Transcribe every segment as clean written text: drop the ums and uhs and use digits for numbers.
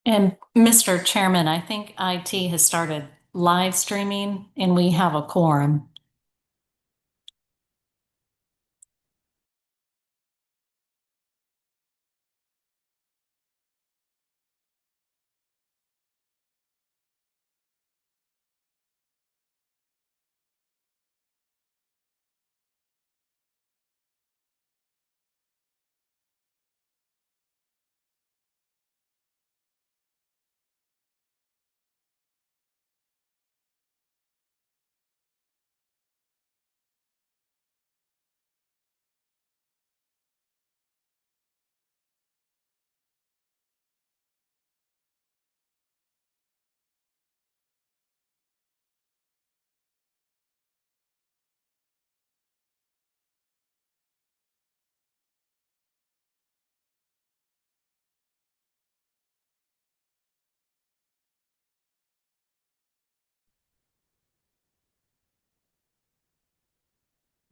And Mr. Chairman, I think IT has started live streaming and we have a quorum.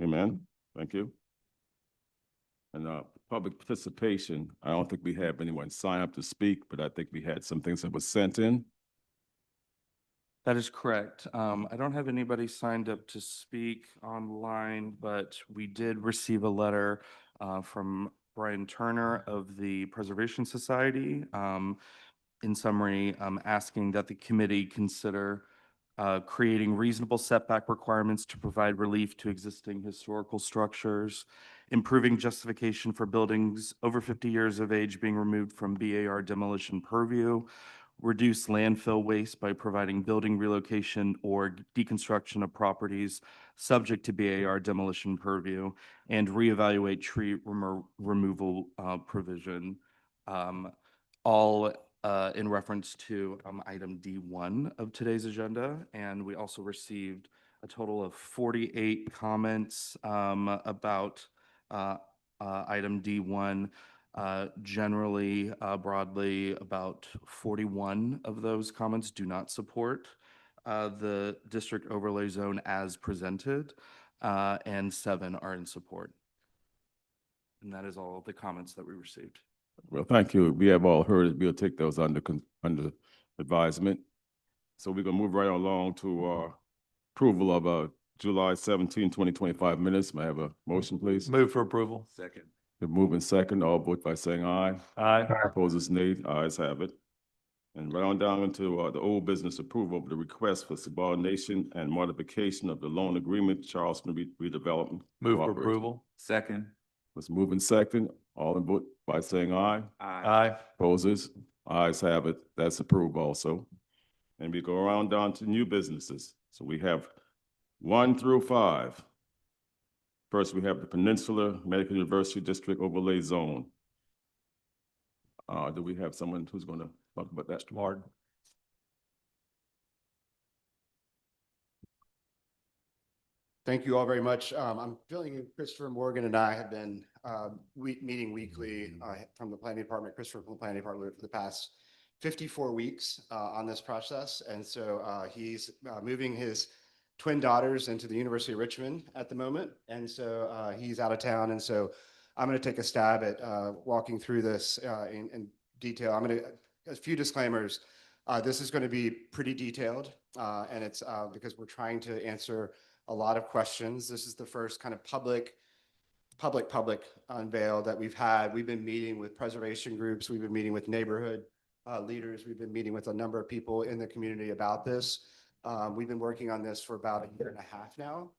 Amen. Thank you. And public participation, I don't think we have anyone sign up to speak, but I think we had some things that were sent in. That is correct. I don't have anybody signed up to speak online, but we did receive a letter from Brian Turner of the Preservation Society. In summary, asking that the committee consider creating reasonable setback requirements to provide relief to existing historical structures, improving justification for buildings over 50 years of age being removed from BAR demolition purview, reduce landfill waste by providing building relocation or deconstruction of properties subject to BAR demolition purview, and reevaluate tree removal provision, all in reference to item D1 of today's agenda. And we also received a total of 48 comments about item D1. Generally, broadly, about 41 of those comments do not support the district overlay zone as presented, and 7 are in support. And that is all of the comments that we received. Well, thank you. We have all heard it. We'll take those under advisement. So we're gonna move right along to approval of July 17, 2025 minutes. May I have a motion, please? Move for approval. Second. The move in second, all vote by saying aye. Aye. Opposers, nay. Ayes have it. And right on down into the old business approval of the request for subordination and modification of the loan agreement, Charleston redevelopment. Move for Cooperative. approval. Second. Let's move in second, all in vote by saying aye. Aye. Opposers, ayes have it. That's approved also. And we go around down to new businesses. So we have 1 through 5. First, we have the Peninsula Medical University District Overlay Zone. Do we have someone who's going to talk about that? Mr. Martin. Thank you all very much. I'm filling in. Christopher Morgan and I have been meeting weekly from the planning department, Christopher from the planning department, for the past 54 weeks on this process. And so he's moving his twin daughters into the University of Richmond at the moment. And so he's out of town. And so I'm going to take a stab at walking through this in detail. A few disclaimers. This is going to be pretty detailed, and it's because we're trying to answer a lot of questions. This is the first kind of public unveil that we've had. We've been meeting with preservation groups. We've been meeting with neighborhood leaders. We've been meeting with a number of people in the community about this. We've been working on this for about 1.5 years now.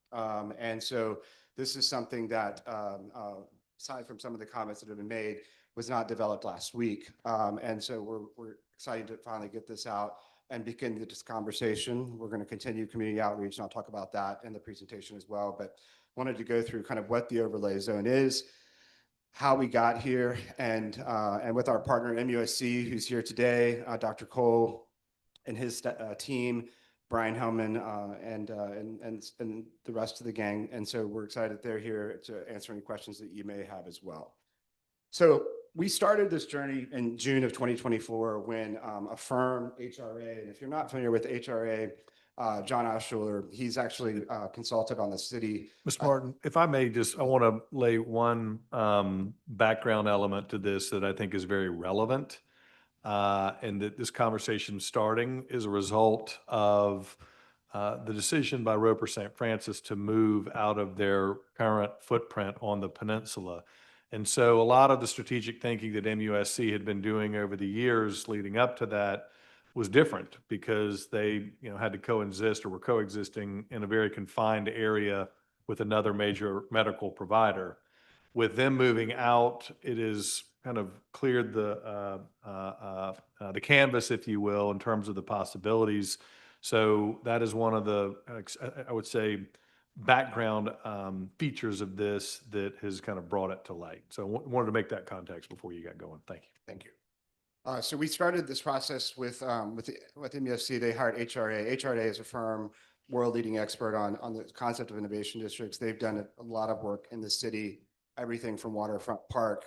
And so this is something that, aside from some of the comments that have been made, was not developed last week. And so we're excited to finally get this out and begin this conversation. We're going to continue community outreach, and I'll talk about that in the presentation as well. But wanted to go through kind of what the overlay zone is, how we got here, and with our partner MUSC, who's here today, Dr. Cole and his team, Brian Hellman, and the rest of the gang. And so we're excited that they're here to answer any questions that you may have as well. So we started this journey in June of 2024 when a firm, HRA, and if you're not familiar with HRA, John Oshuler, he's actually consulted on the city. Mr. Martin, if I may I want to lay one background element to this that I think is very relevant. and that this conversation starting is a result of the decision by Roper St. Francis to move out of their current footprint on the peninsula. And so a lot of the strategic thinking that MUSC had been doing over the years leading up to that was different because they, had to coexist or were coexisting in a very confined area with another major medical provider. With them moving out, it is kind of cleared the canvas, if you will, in terms of the possibilities. So that is one of the, I would say, background features of this that has kind of brought it to light. So I wanted to make that context before you got going. Thank you. Thank you. So we started this process with MUSC. They hired HRA. HRA is a firm, world-leading expert on the concept of innovation districts. They've done a lot of work in the city, everything from Waterfront Park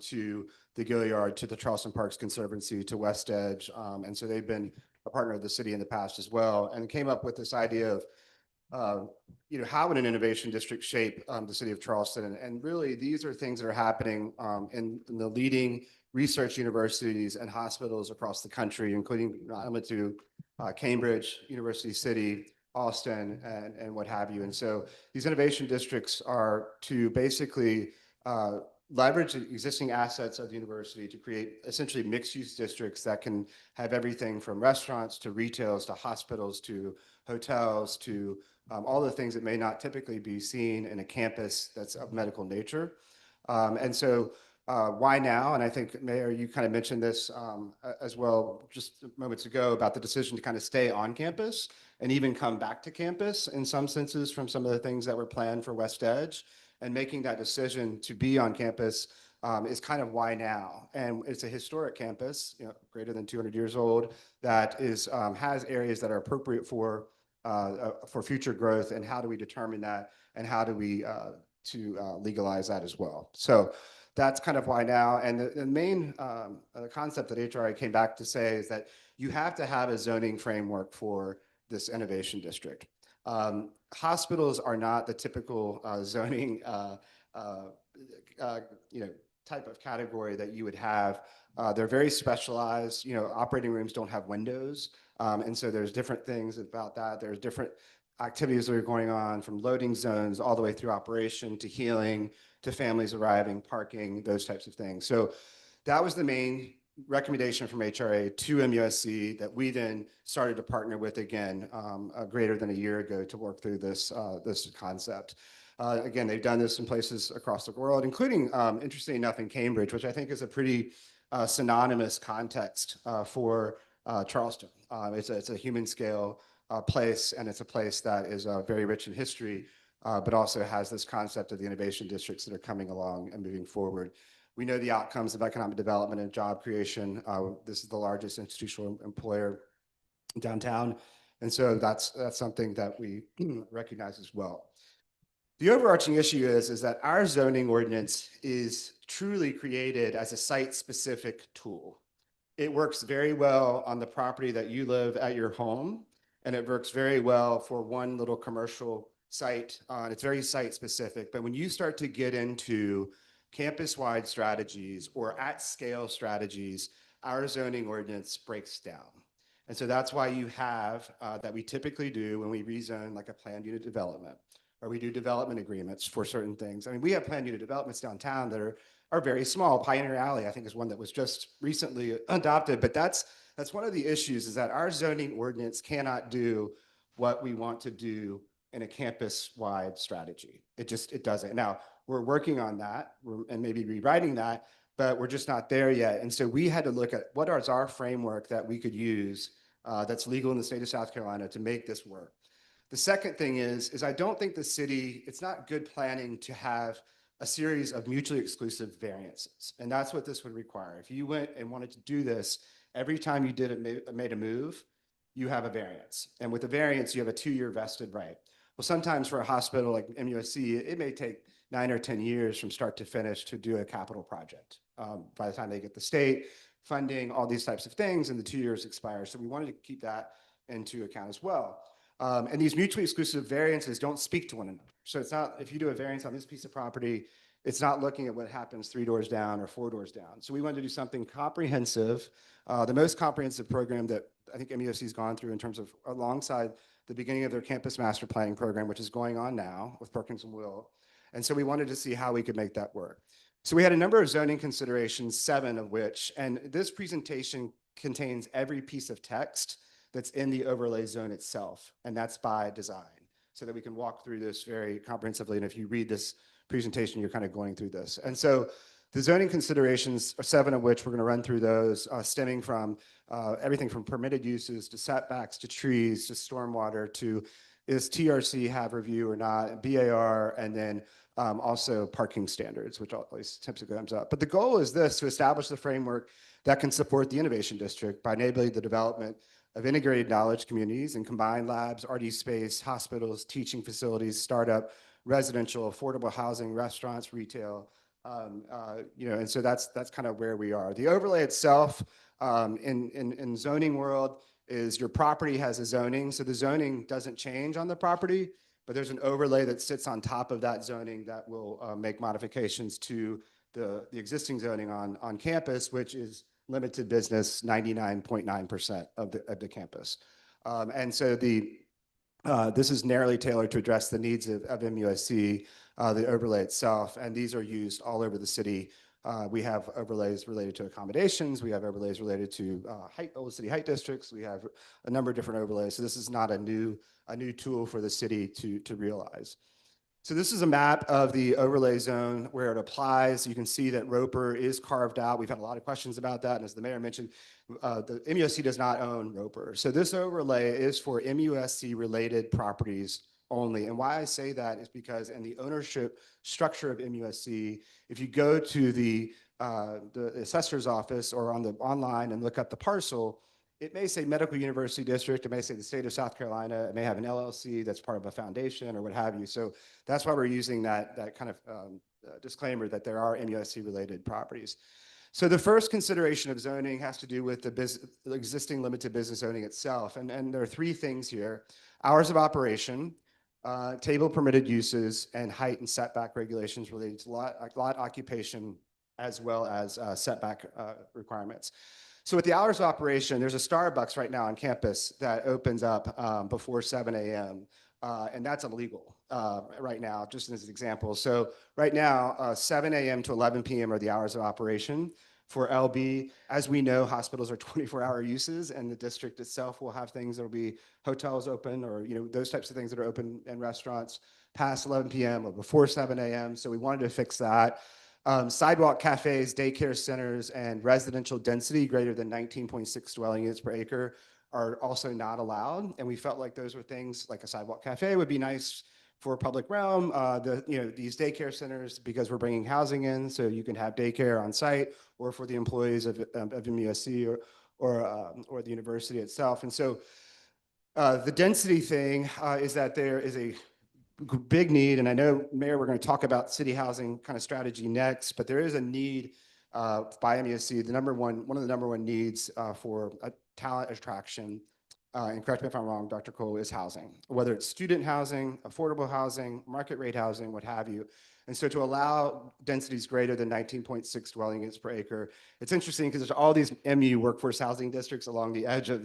to the Gilliard to the Charleston Parks Conservancy to West Edge. And so they've been a partner of the city in the past as well, and came up with this idea of how would an innovation district shape the city of Charleston? And really, these are things that are happening in the leading research universities and hospitals across the country, including to Cambridge, University City, Austin, and what have you. And so these innovation districts are to basically leverage the existing assets of the university to create essentially mixed-use districts that can have everything from restaurants to retails to hospitals to hotels to all the things that may not typically be seen in a campus that's of medical nature. And so why now? And I think, Mayor, you kind of mentioned this as well just moments ago about the decision to kind of stay on campus and even come back to campus in some senses from some of the things that were planned for West Edge. And making that decision to be on campus is kind of why now. And it's a historic campus, greater than 200 years old, that is has areas that are appropriate for future growth. And how do we determine that? And how do we legalize that as well? So that's kind of why now. And the main concept that HRA came back to say is that you have to have a zoning framework for this innovation district. Hospitals are not the typical zoning type of category that you would have. They're very specialized. Operating rooms don't have windows. And so there's different things about that. There's different activities that are going on, from loading zones all the way through operation to healing to families arriving, parking, those types of things. So that was the main recommendation from HRA to MUSC that we then started to partner with again greater than a year ago to work through this concept. Again, they've done this in places across the world, including, interestingly enough, in Cambridge, which I think is a pretty synonymous context for Charleston. It's a human scale place, and it's a place that is very rich in history, but also has this concept of the innovation districts that are coming along and moving forward. We know the outcomes of economic development and job creation. This is the largest institutional employer downtown. And so that's something that we recognize as well. The overarching issue is that our zoning ordinance is truly created as a site-specific tool. It works very well on the property that you live at your home, and it works very well for one little commercial site. It's very site-specific, but when you start to get into campus-wide strategies or at-scale strategies, our zoning ordinance breaks down. And so that's why you have that we typically do when we rezone like a planned unit development, or we do development agreements for certain things. I mean, we have planned unit developments downtown that are very small. Pioneer Alley, I think, is one that was just recently adopted, but that's one of the issues, is that our zoning ordinance cannot do what we want to do in a campus-wide strategy. It doesn't. Now, we're working on that and maybe rewriting that, but we're just not there yet. And so we had to look at what is our framework that we could use that's legal in the state of South Carolina to make this work. The second thing is I don't think the city, it's not good planning to have a series of mutually exclusive variances. And that's what this would require. If you went and wanted to do this, every time you made a move, you have a variance. And with a variance, you have a 2-year vested right. Well, sometimes for a hospital like MUSC, it may take 9 or 10 years from start to finish to do a capital project. By the time they get the state funding, all these types of things, and the 2 years expire. So we wanted to keep that into account as well. And these mutually exclusive variances don't speak to one another. So it's not, if you do a variance on this piece of property It's not looking at what happens 3 doors down or 4 doors down. So we wanted to do something comprehensive, the most comprehensive program that I think MUSC's gone through in terms of alongside the beginning of their campus master planning program, which is going on now with Perkins and Will. And so we wanted to see how we could make that work. So we had a number of zoning considerations, 7 of which, and this presentation contains every piece of text that's in the overlay zone itself, and that's by design, so that we can walk through this very comprehensively. And if you read this presentation, you're kind of going through this. And so the zoning considerations, 7 of which we're going to run through those, stemming from everything from permitted uses to setbacks to trees to stormwater to is TRC have review or not, BAR, and then also parking standards, which always typically comes up. But the goal is this: to establish the framework that can support the innovation district by enabling the development of integrated knowledge communities and combined labs, RD space, hospitals, teaching facilities, startup, residential, affordable housing, restaurants, retail, and so that's kind of where we are. The overlay itself in zoning world is your property has a zoning, so the zoning doesn't change on the property, but there's an overlay that sits on top of that zoning that will make modifications to the existing zoning on campus, which is limited business 99.9% of the campus. And so this is narrowly tailored to address the needs of MUSC, the overlay itself, and these are used all over the city. We have overlays related to accommodations. We have overlays related to old city height districts. We have a number of different overlays. So this is not a new tool for the city to realize. So this is a map of the overlay zone where it applies. You can see that Roper is carved out. We've had a lot of questions about that. And as the mayor mentioned, the MUSC does not own Roper. So this overlay is for MUSC related properties only. And why I say that is because in the ownership structure of MUSC, if you go to the assessor's office or online and look up the parcel, it may say Medical University District, it may say the state of South Carolina, it may have an LLC that's part of a foundation or what have you. So that's why we're using that kind of disclaimer that there are MUSC related properties. So the first consideration of zoning has to do with the existing limited business zoning itself. And there are 3 things here: hours of operation, table permitted uses, and height and setback regulations related to lot occupation, as well as setback requirements. So with the hours of operation, there's a Starbucks right now on campus that opens up before 7 a.m. And that's illegal right now, just as an example. So right now, 7 a.m. to 11 p.m. are the hours of operation for LB. As we know, hospitals are 24-hour uses, and the district itself will have things that will be hotels open, or those types of things that are open, and restaurants past 11 p.m. or before 7 a.m. So we wanted to fix that. Sidewalk cafes, daycare centers, and residential density greater than 19.6 dwelling units per acre are also not allowed. And we felt like those were things like a sidewalk cafe would be nice for public realm. These daycare centers, because we're bringing housing in, so you can have daycare on site, or for the employees of MUSC or the university itself. And so the density thing is that there is a big need, and I know, Mayor, we're going to talk about city housing kind of strategy next, but there is a need by MUSC. One of the number one needs for talent attraction, and correct me if I'm wrong, Dr. Cole, is housing, whether it's student housing, affordable housing, market rate housing, what have you. And so to allow densities greater than 19.6 dwelling units per acre, it's interesting because there's all these MU workforce housing districts along the edge of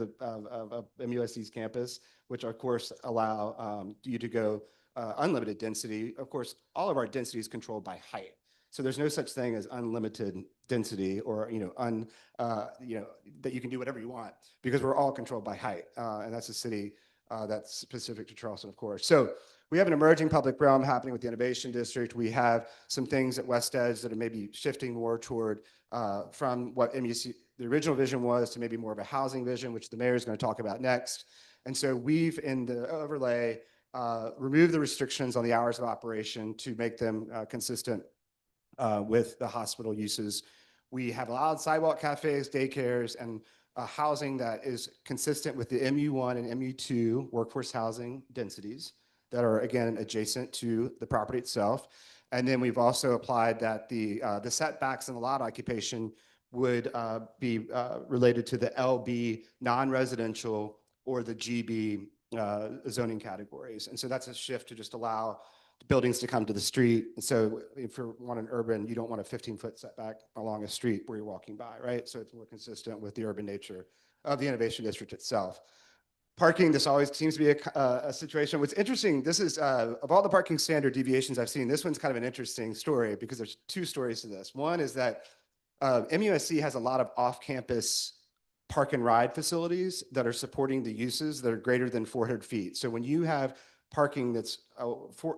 MUSC's campus, which of course allow you to go unlimited density. Of course, all of our density is controlled by height. So there's no such thing as unlimited density, or that you can do whatever you want, because we're all controlled by height, and that's a city that's specific to Charleston, of course. So we have an emerging public realm happening with the Innovation District. We have some things at West Edge that are maybe shifting more toward from what MUSC the original vision was to maybe more of a housing vision, which the mayor is going to talk about next. And so we've, in the overlay, remove the restrictions on the hours of operation to make them consistent with the hospital uses. We have allowed sidewalk cafes, daycares, and housing that is consistent with the MU1 and MU2 workforce housing densities that are, again, adjacent to the property itself. And then we've also applied that the setbacks and the lot occupation would be related to the LB non-residential or the GB zoning categories. And so that's a shift to just allow buildings to come to the street. And so if you want an urban, you don't want a 15-foot setback along a street where you're walking by, right? So it's more consistent with the urban nature of the innovation district itself. Parking, this always seems to be a situation. What's interesting, this is, of all the parking standard deviations I've seen, this one's kind of an interesting story because there's two stories to this. One is that MUSC has a lot of off-campus park and ride facilities that are supporting the uses that are greater than 400 feet. So when you have parking that's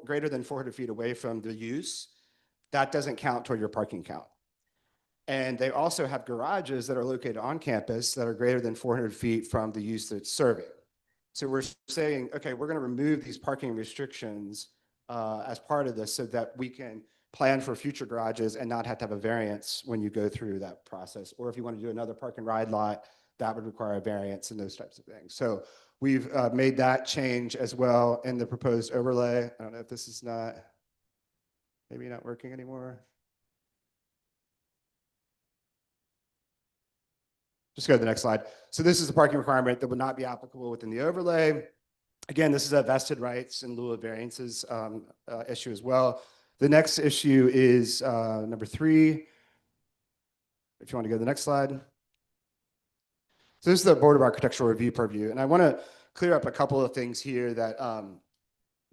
greater than 400 feet away from the use, that doesn't count toward your parking count. And they also have garages that are located on campus that are greater than 400 feet from the use that it's serving. So we're saying, okay, we're going to remove these parking restrictions as part of this so that we can plan for future garages and not have to have a variance when you go through that process. Or if you want to do another park and ride lot, that would require a variance and those types of things. So we've made that change as well in the proposed overlay. I don't know if this is maybe not working anymore. Just go to the next slide. So this is the parking requirement that would not be applicable within the overlay. Again, this is a vested rights in lieu of variances issue as well. The next issue is number 3. If you want to go to the next slide. So this is the Board of Architectural Review purview. And I want to clear up a couple of things here that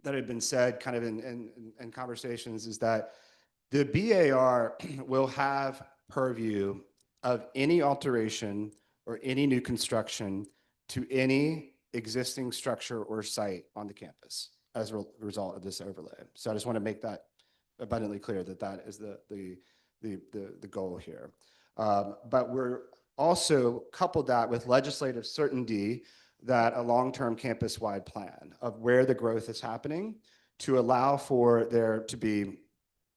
that had been said kind of in conversations, is that the BAR will have purview of any alteration or any new construction to any existing structure or site on the campus as a result of this overlay. So I just want to make that abundantly clear that that is the goal here. But we're also coupled that with legislative certainty that a long-term campus-wide plan of where the growth is happening to allow for there to be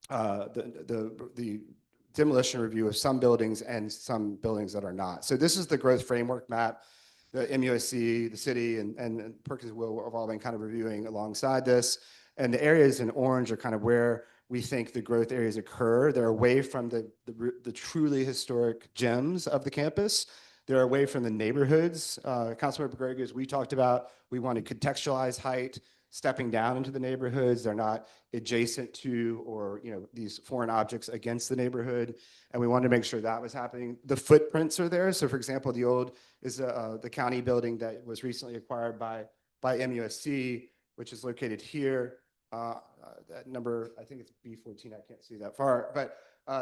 the demolition review of some buildings and some buildings that are not. So this is the growth framework map the MUSC, the city, and Perkins Will have all been kind of reviewing alongside this. And the areas in orange are kind of where we think the growth areas occur. They're away from the truly historic gems of the campus. They're away from the neighborhoods. Councilmember Gregg, as we talked about, we want to contextualize height, stepping down into the neighborhoods. They're not adjacent to or these foreign objects against the neighborhood. And we wanted to make sure that was happening. The footprints are there. So for example, the old is the county building that was recently acquired by MUSC, which is located here. That number, I think it's B14, I can't see that far, but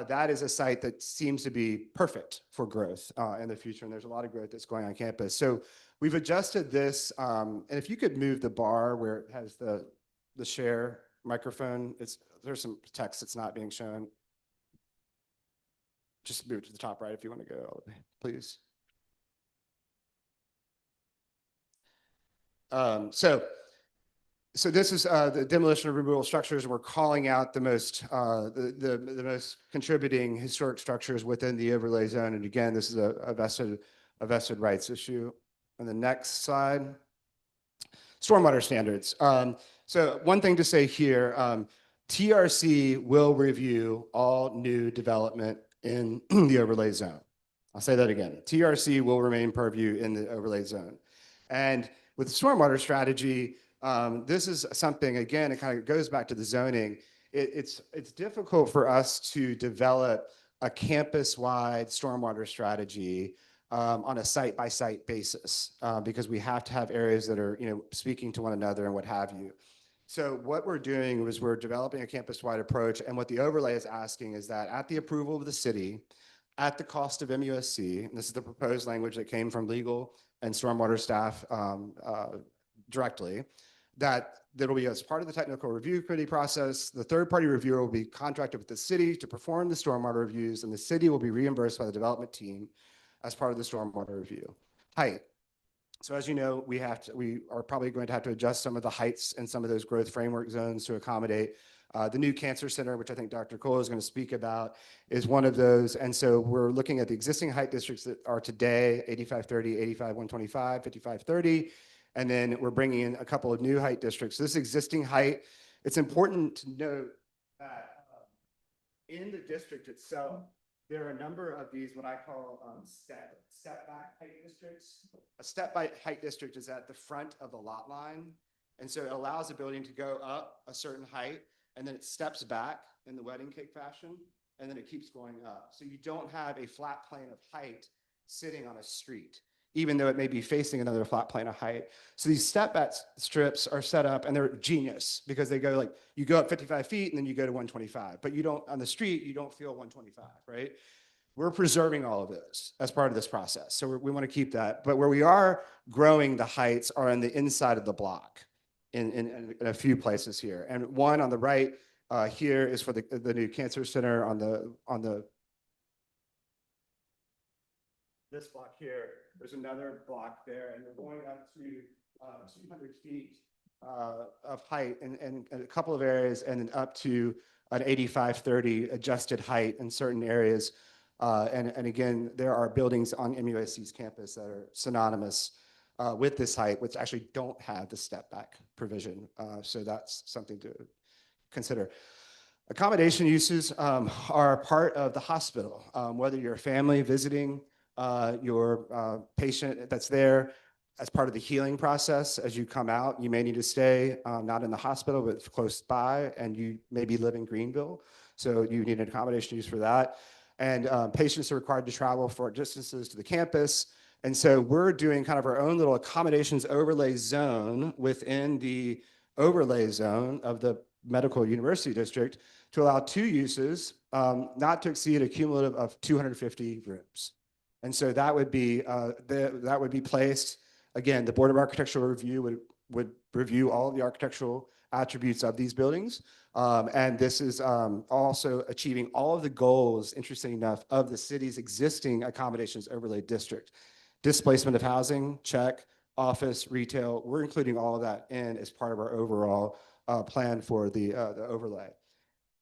that is a site that seems to be perfect for growth in the future. And there's a lot of growth that's going on campus. So we've adjusted this. And if you could move the bar where it has the share microphone, there's some text that's not being shown. Just move to the top right if you want to go, please. So this is the demolition of removable structures. We're calling out the most contributing historic structures within the overlay zone. And again, this is a vested rights issue. On the next slide, stormwater standards. So one thing to say here, TRC will review all new development in the overlay zone. I'll say that again. TRC will remain purview in the overlay zone. And with the stormwater strategy, this is something, again, it kind of goes back to the zoning. It's difficult for us to develop a campus-wide stormwater strategy on a site-by-site basis because we have to have areas that are, speaking to one another and what have you. So what we're doing is we're developing a campus-wide approach, and what the overlay is asking is that at the approval of the city, at the cost of MUSC, and this is the proposed language that came from legal and stormwater staff directly, that'll be as part of the technical review committee process. The third-party reviewer will be contracted with the city to perform the stormwater reviews, and the city will be reimbursed by the development team as part of the stormwater review. Height. So as you know, we are probably going to have to adjust some of the heights in some of those growth framework zones to accommodate the new cancer center, which I think Dr. Cole is going to speak about, is one of those. And so we're looking at the existing height districts that are today, 8530, 85125, 5530. And then we're bringing in a couple of new height districts. This existing height, it's important to note that in the district itself, there are a number of these, what I call step back height districts. A step back height district is at the front of the lot line. And so it allows the building to go up a certain height, and then it steps back in the wedding cake fashion, and then it keeps going up. So you don't have a flat plane of height sitting on a street, even though it may be facing another flat plane of height. So these step back strips are set up, and they're genius because they go like, you go up 55 feet and then you go to 125, but you don't, on the street, you don't feel 125, right? We're preserving all of those as part of this process. So we want to keep that. But where we are growing the heights are on the inside of the block in a few places here. And one on the right here is for the new cancer center on the this block here. There's another block there, and we're going up to 200 feet of height in a couple of areas, and then up to an 85-30 adjusted height in certain areas. And again, there are buildings on MUSC's campus that are synonymous with this height, which actually don't have the step back provision. So that's something to consider. Accommodation uses are part of the hospital, whether you're a family visiting your patient that's there as part of the healing process. As you come out, you may need to stay not in the hospital, but close by, and you maybe live in Greenville. So you need an accommodation use for that. And patients are required to travel for distances to the campus. And so we're doing kind of our own little accommodations overlay zone within the overlay zone of the medical university district to allow 2 uses, not to exceed a cumulative of 250 rooms. And so that would be placed, again, the Board of Architectural Review would review all of the architectural attributes of these buildings. And this is also achieving all of the goals, interesting enough, of the city's existing accommodations overlay district. Displacement of housing, check. Office, retail, we're including all of that in as part of our overall plan for the overlay.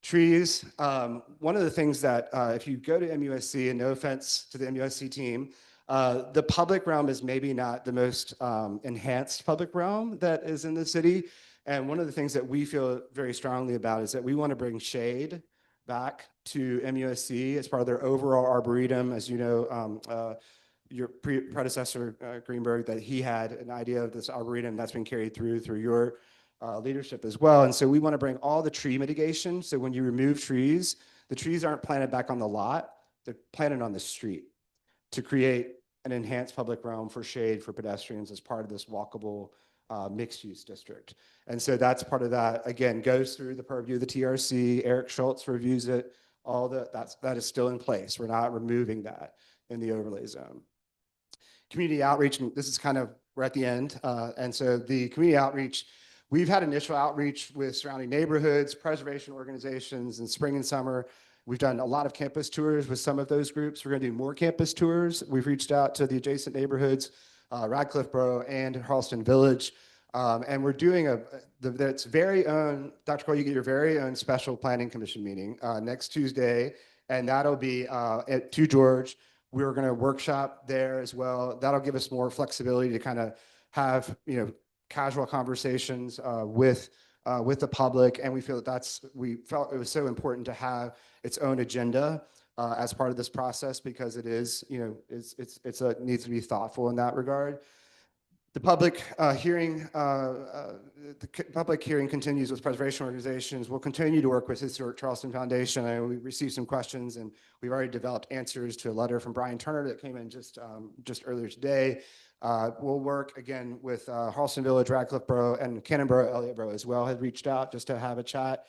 Trees, one of the things that if you go to MUSC, and no offense to the MUSC team, the public realm is maybe not the most enhanced public realm that is in the city. And one of the things that we feel very strongly about is that we want to bring shade back to MUSC as part of their overall arboretum. As you know, your predecessor, Greenberg, that he had an idea of this arboretum that's been carried through your leadership as well. And so we want to bring all the tree mitigation. So when you remove trees, the trees aren't planted back on the lot, they're planted on the street to create an enhanced public realm for shade for pedestrians as part of this walkable mixed use district. And so that's part of that, again, goes through the purview of the TRC. Eric Schultz reviews it. That is still in place. We're not removing that in the overlay zone. Community outreach, and this is kind of, we're at the end. And so the community outreach, we've had initial outreach with surrounding neighborhoods, preservation organizations in spring and summer. We've done a lot of campus tours with some of those groups. We're going to do more campus tours. We've reached out to the adjacent neighborhoods, Radcliffe Borough and Charleston Village. And we're doing that's very own, Dr. Cole, you get your very own special planning commission meeting next Tuesday. And that'll be at 2 George. We're going to workshop there as well. That'll give us more flexibility to kind of have, casual conversations with the public. And we feel we felt it was so important to have its own agenda as part of this process, because it is, it needs to be thoughtful in that regard. The public hearing continues with preservation organizations. We'll continue to work with Historic Charleston Foundation. And we received some questions, and we've already developed answers to a letter from Brian Turner that came in just earlier today. We'll work again with Charleston Village, Radcliffe Borough, and Cannonboro, Elliott Borough as well had reached out just to have a chat.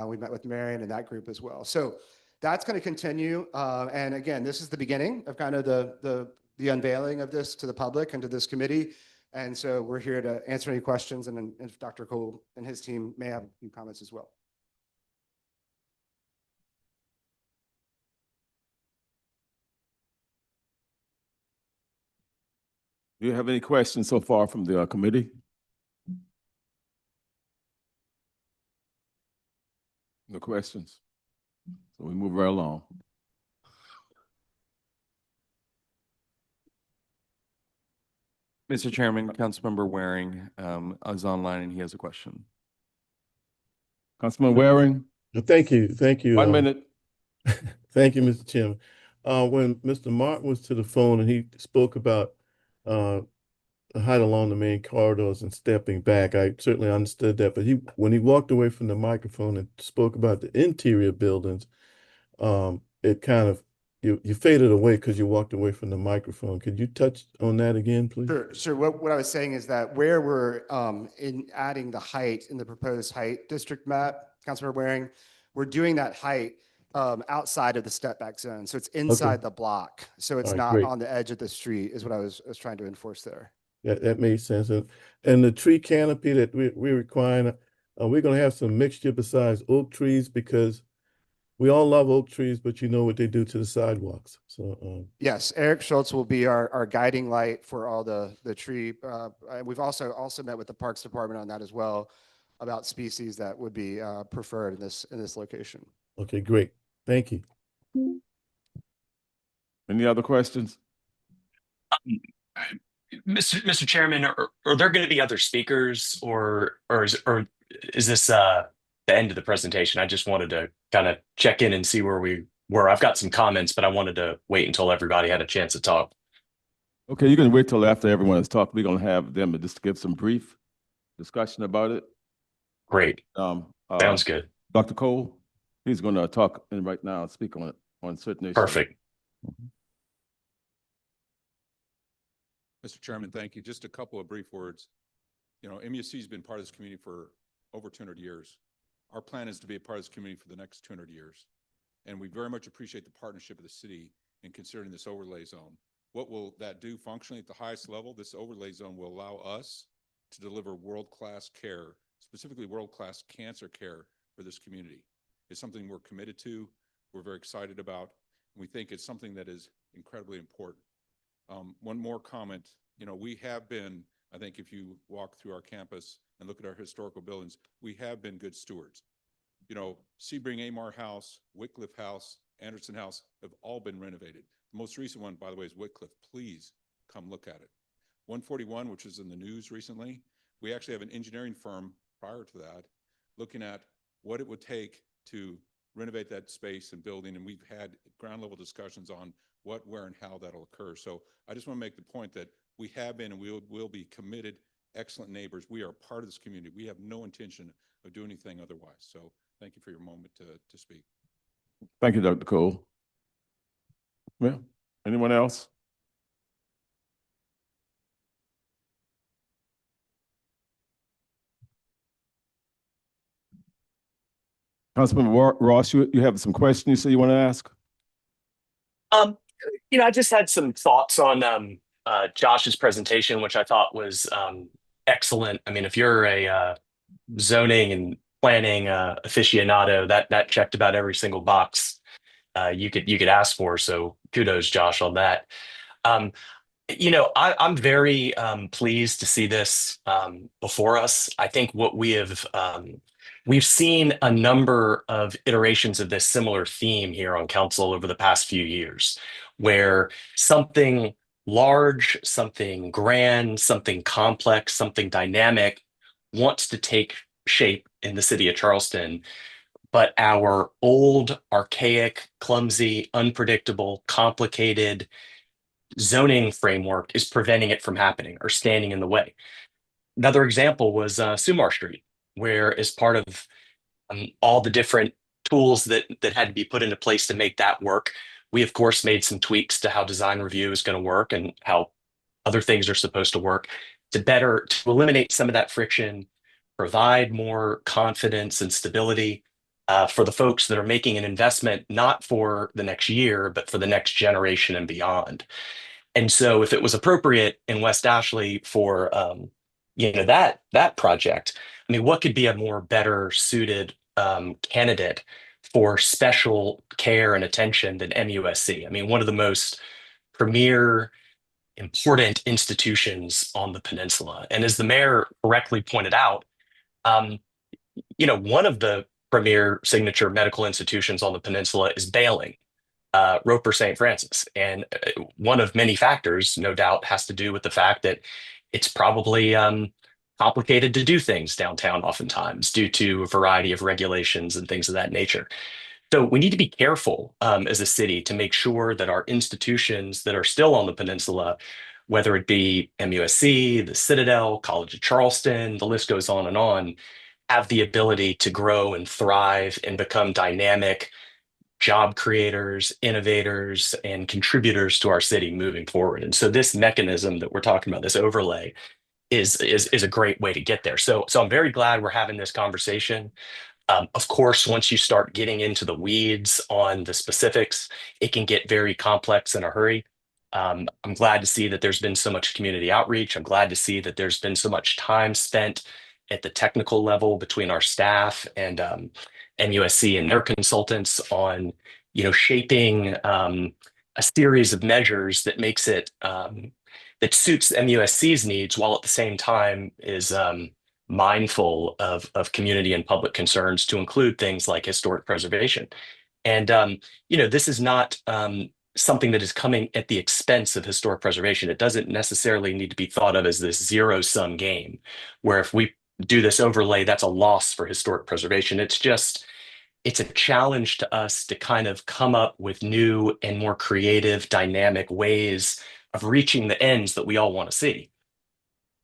We met with Marion and that group as well. So that's going to continue. And again, this is the beginning of kind of the unveiling of this to the public and to this committee. And so we're here to answer any questions, and then if Dr. Cole and his team may have a few comments as well. Do you have any questions so far from the committee? No questions? So we move right along. Mr. Chairman, Councilmember Waring is online and he has a question. Councilman Waring? Thank you. Thank you. 1 minute. Thank you, Mr. Chairman. When Mr. Martin was to the phone and he spoke about height along the main corridors and stepping back. I certainly understood that, but when he walked away from the microphone and spoke about the interior buildings, it kind of you faded away because you walked away from the microphone. Could you touch on that again, please? Sure, sure. What I was saying is that where we're in adding the height in the proposed height district map, Councilmember Waring, we're doing that height outside of the step back zone. So it's inside the block. So it's All right, not great. on the edge of the street is what I was trying to enforce there. That made sense. And the tree canopy that we're requiring, we're gonna have some mixture besides oak trees because we all love oak trees, but you know what they do to the sidewalks. So, Yes, Eric Schultz will be our guiding light for all the tree. And we've also met with the Parks Department on that as well about species that would be preferred in this location. okay, great. Thank you. Any other questions? Mr. Chairman, are there going to be other speakers or is this the end of the presentation? I just wanted to kind of check in and see where we were. I've got some comments, but I wanted to wait until everybody had a chance to talk. Okay, you can wait till after everyone has talked. We're gonna have them to just give some brief discussion about it. Great. Sounds good. Dr. Cole, he's gonna talk and right now, speak on certain issues. Perfect. Mr. Chairman, thank you. Just a couple of brief words. You know, MUSC has been part of this community for over 200 years. Our plan is to be a part of this community for the next 200 years. And we very much appreciate the partnership of the city in considering this overlay zone. What will that do functionally at the highest level? This overlay zone will allow us to deliver world-class care, specifically world-class cancer care for this community. It's something we're committed to, we're very excited about, and we think it's something that is incredibly important. One more comment, you know, we have been, I think if you walk through our campus and look at our historical buildings, we have been good stewards. You know, Sebring Amar House, Wycliffe House, Anderson House have all been renovated. The most recent one, by the way, is Wycliffe. Please come look at it. 141, which is in the news recently, we actually have an engineering firm prior to that looking at what it would take to renovate that space and building, and we've had ground level discussions on what, where, and how that'll occur. So I just want to make the point that we have been and we will be committed, excellent neighbors. We are part of this community. We have no intention of doing anything otherwise. So thank you for your moment to speak. Thank you, Dr. Cole. Well, anyone else? Councilman Ross, you have some questions you say you want to ask? You know, I just had some thoughts on Josh's presentation, which I thought was excellent. I mean, if you're a zoning and planning aficionado, that checked about every single box you could ask for. So kudos, Josh, on that. You know, I'm very pleased to see this before us. I think what we've seen a number of iterations of this similar theme here on council over the past few years, where something large, something grand, something complex, something dynamic wants to take shape in the city of Charleston, but our old, archaic, clumsy, unpredictable, complicated zoning framework is preventing it from happening or standing in the way. Another example was Sumar Street, where as part of all the different tools that had to be put into place to make that work, we of course made some tweaks to how design review is going to work and how other things are supposed to work to eliminate some of that friction, provide more confidence and stability for the folks that are making an investment, not for the next year, but for the next generation and beyond. And so if it was appropriate in West Ashley for that project, I mean, what could be a more better suited candidate for special care and attention than MUSC? I mean, one of the most premier, important institutions on the peninsula. And as the mayor correctly pointed out, one of the premier signature medical institutions on the peninsula is Bailing, Roper St. Francis. And one of many factors, no doubt, has to do with the fact that it's probably complicated to do things downtown oftentimes due to a variety of regulations and things of that nature. So we need to be careful as a city to make sure that our institutions that are still on the peninsula whether it be MUSC, the Citadel, College of Charleston, the list goes on, have the ability to grow and thrive and become dynamic job creators, innovators, and contributors to our city moving forward. And so this mechanism that we're talking about, this overlay, is a great way to get there. So I'm very glad we're having this conversation. Of course, once you start getting into the weeds on the specifics, it can get very complex in a hurry. I'm glad to see that there's been so much community outreach. I'm glad to see that there's been so much time spent at the technical level between our staff and MUSC and their consultants on, shaping a series of measures that makes it that suits MUSC's needs while at the same time is mindful of community and public concerns to include things like historic preservation. And this is not something that is coming at the expense of historic preservation. It doesn't necessarily need to be thought of as this zero-sum game, where if we do this overlay, that's a loss for historic preservation. It's a challenge to us to kind of come up with new and more creative, dynamic ways of reaching the ends that we all want to see.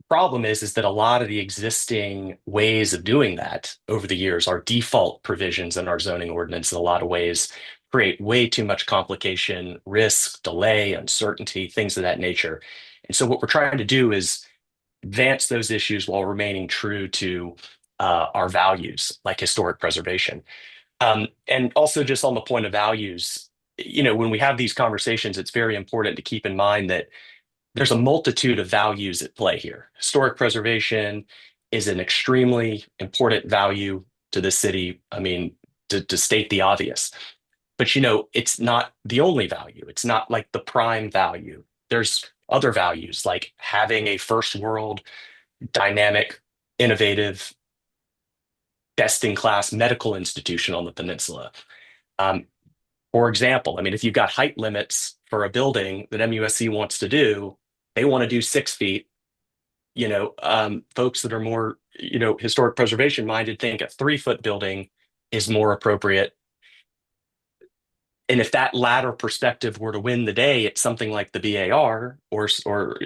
Problem is that a lot of the existing ways of doing that over the years, our default provisions in our zoning ordinance in a lot of ways create way too much complication, risk, delay, uncertainty, things of that nature. And so what we're trying to do is advance those issues while remaining true to our values, like historic preservation. And also just on the point of values, when we have these conversations, it's very important to keep in mind that there's a multitude of values at play here. Historic preservation is an extremely important value to the city. I mean, to state the obvious, but it's not the only value. It's not like the prime value. There's other values like having a first world, dynamic, innovative, best-in-class medical institution on the peninsula. For example, I mean, if you've got height limits for a building that MUSC wants to do, they want to do 6 feet. Folks that are more, historic preservation minded think a 3-foot building is more appropriate. And if that latter perspective were to win the day, it's something like the BAR, or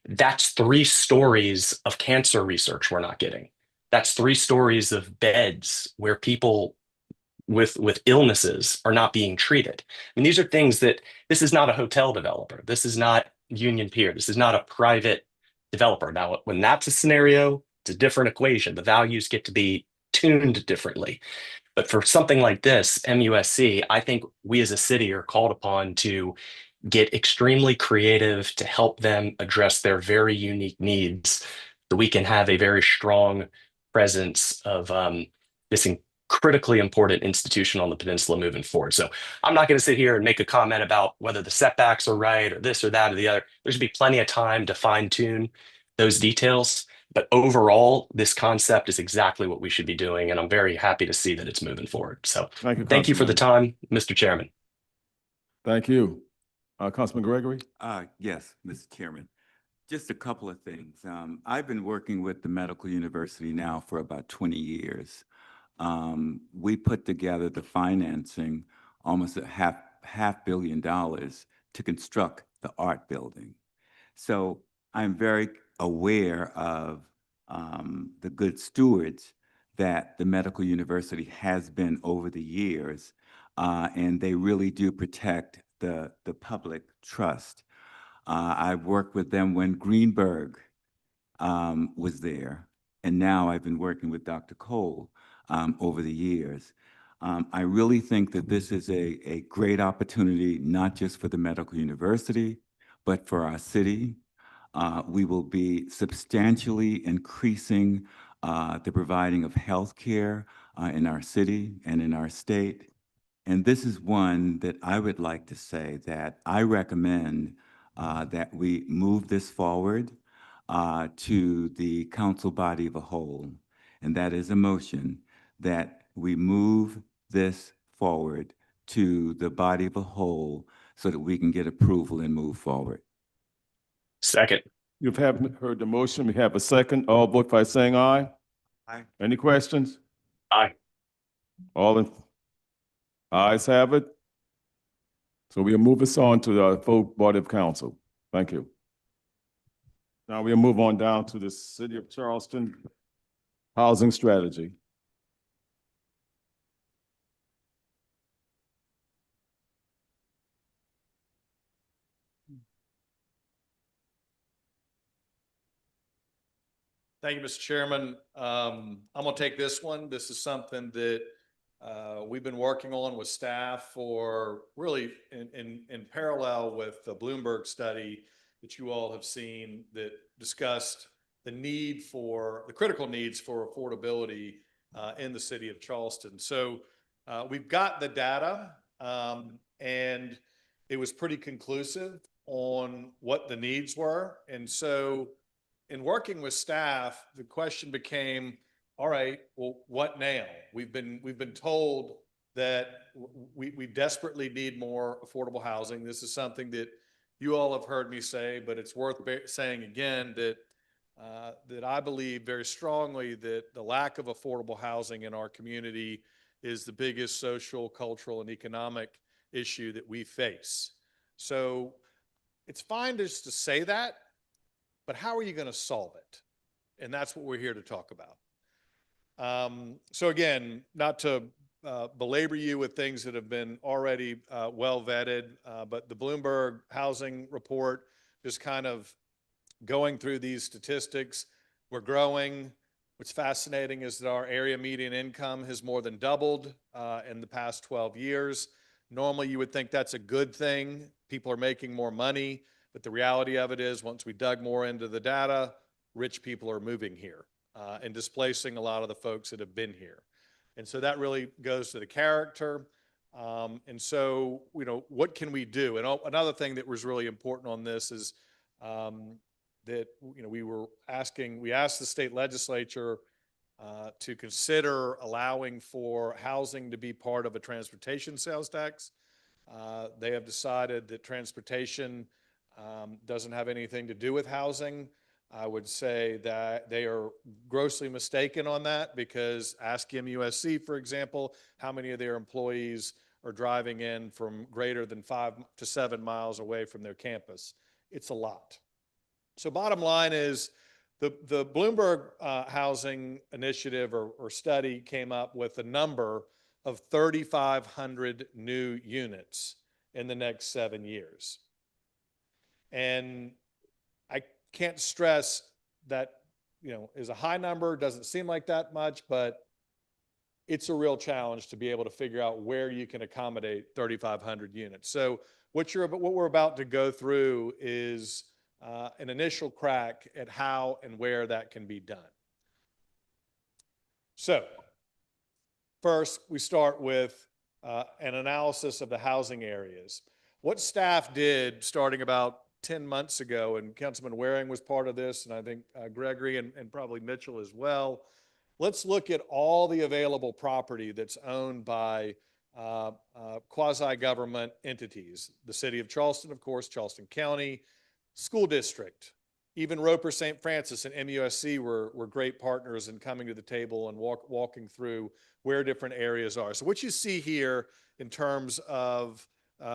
that's 3 stories of cancer research we're not getting. That's 3 stories of beds where people with illnesses are not being treated. I mean, these are things this is not a hotel developer. This is not Union Pier. This is not a private developer. Now, when that's a scenario, it's a different equation. The values get to be tuned differently. But for something like this, MUSC, I think we as a city are called upon to get extremely creative to help them address their very unique needs so we can have a very strong presence of this critically important institution on the peninsula moving forward. So I'm not going to sit here and make a comment about whether the setbacks are right or this or that or the other. There's going to be plenty of time to fine tune those details. But overall, this concept is exactly what we should be doing. And I'm very happy to see that it's moving forward. So thank you for the time, Mr. Chairman. Thank you. Councilman Gregory? Yes, Mr. Chairman. Just a couple of things. I've been working with the Medical University now for about 20 years. We put together the financing, almost a half $1 billion to construct the art building. So I'm very aware of the good stewards that the Medical University has been over the years, and they really do protect the public trust. I've worked with them when Greenberg was there, and now I've been working with Dr. Cole over the years. I really think that this is a great opportunity, not just for the Medical University, but for our city. We will be substantially increasing the providing of health care in our city and in our state. And this is one that I would like to say that I recommend that we move this forward to the council body of a whole. And that is a motion that we move this forward to the body of a whole so that we can get approval and move forward. Second. You've heard the motion. We have a second. All vote by saying aye. Aye. Any questions? Aye. All in, ayes have it. So we'll move us on to the full body of council. Thank you. Now we'll move on down to the City of Charleston housing strategy. Thank you, Mr. Chairman. I'm gonna take this one. This is something that we've been working on with staff for really in parallel with the Bloomberg study that you all have seen that discussed the critical needs for affordability in the city of Charleston. So we've got the data and it was pretty conclusive on what the needs were. And so in working with staff, the question became, all right, well, what now? We've been told that we desperately need more affordable housing. This is something that you all have heard me say, but it's worth saying again that that I believe very strongly that the lack of affordable housing in our community is the biggest social, cultural, and economic issue that we face. So it's fine just to say that, but how are you going to solve it? And that's what we're here to talk about. So again, not to belabor you with things that have been already well vetted, but the Bloomberg housing report, just kind of going through these statistics, we're growing. What's fascinating is that our area median income has more than doubled in the past 12 years. Normally, you would think that's a good thing. People are making more money. But the reality of it is, once we dug more into the data, rich people are moving here and displacing a lot of the folks that have been here. And so that really goes to the character. And so, you know, what can we do? And another thing that was really important on this is that, you know, we asked the state legislature to consider allowing for housing to be part of a transportation sales tax. They have decided that transportation doesn't have anything to do with housing. I would say that they are grossly mistaken on that, because ask MUSC, for example, how many of their employees are driving in from greater than 5 to 7 miles away from their campus. It's a lot. So bottom line is the Bloomberg Housing Initiative or study came up with a number of 3,500 new units in the next 7 years. And I can't stress that, you know, is a high number, doesn't seem like that much, but it's a real challenge to be able to figure out where you can accommodate 3,500 units. So what we're about to go through is an initial crack at how and where that can be done. So first, we start with an analysis of the housing areas. What staff did starting about 10 months ago, and Councilman Waring was part of this, and I think Gregory and probably Mitchell as well. Let's look at all the available property that's owned by quasi-government entities. The City of Charleston, of course, Charleston County, School District, even Roper St. Francis and MUSC were great partners in coming to the table and walking through where different areas are. So what you see here in terms of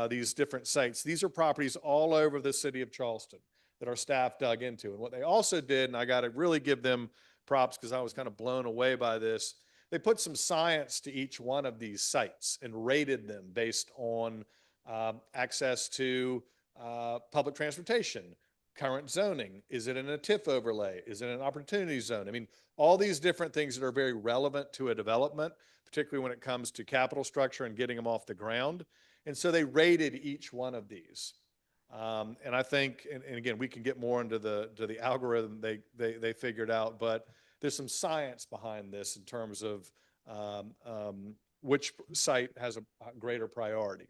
these different sites, these are properties all over the city of Charleston that our staff dug into. And what they also did, and I got to really give them props because I was kind of blown away by this, they put some science to each one of these sites and rated them based on access to public transportation, current zoning. Is it in a TIF overlay? Is it an opportunity zone? I mean, all these different things that are very relevant to a development, particularly when it comes to capital structure and getting them off the ground. And so they rated each one of these. And I think, and again, we can get more into the algorithm they figured out, but there's some science behind this in terms of which site has a greater priority.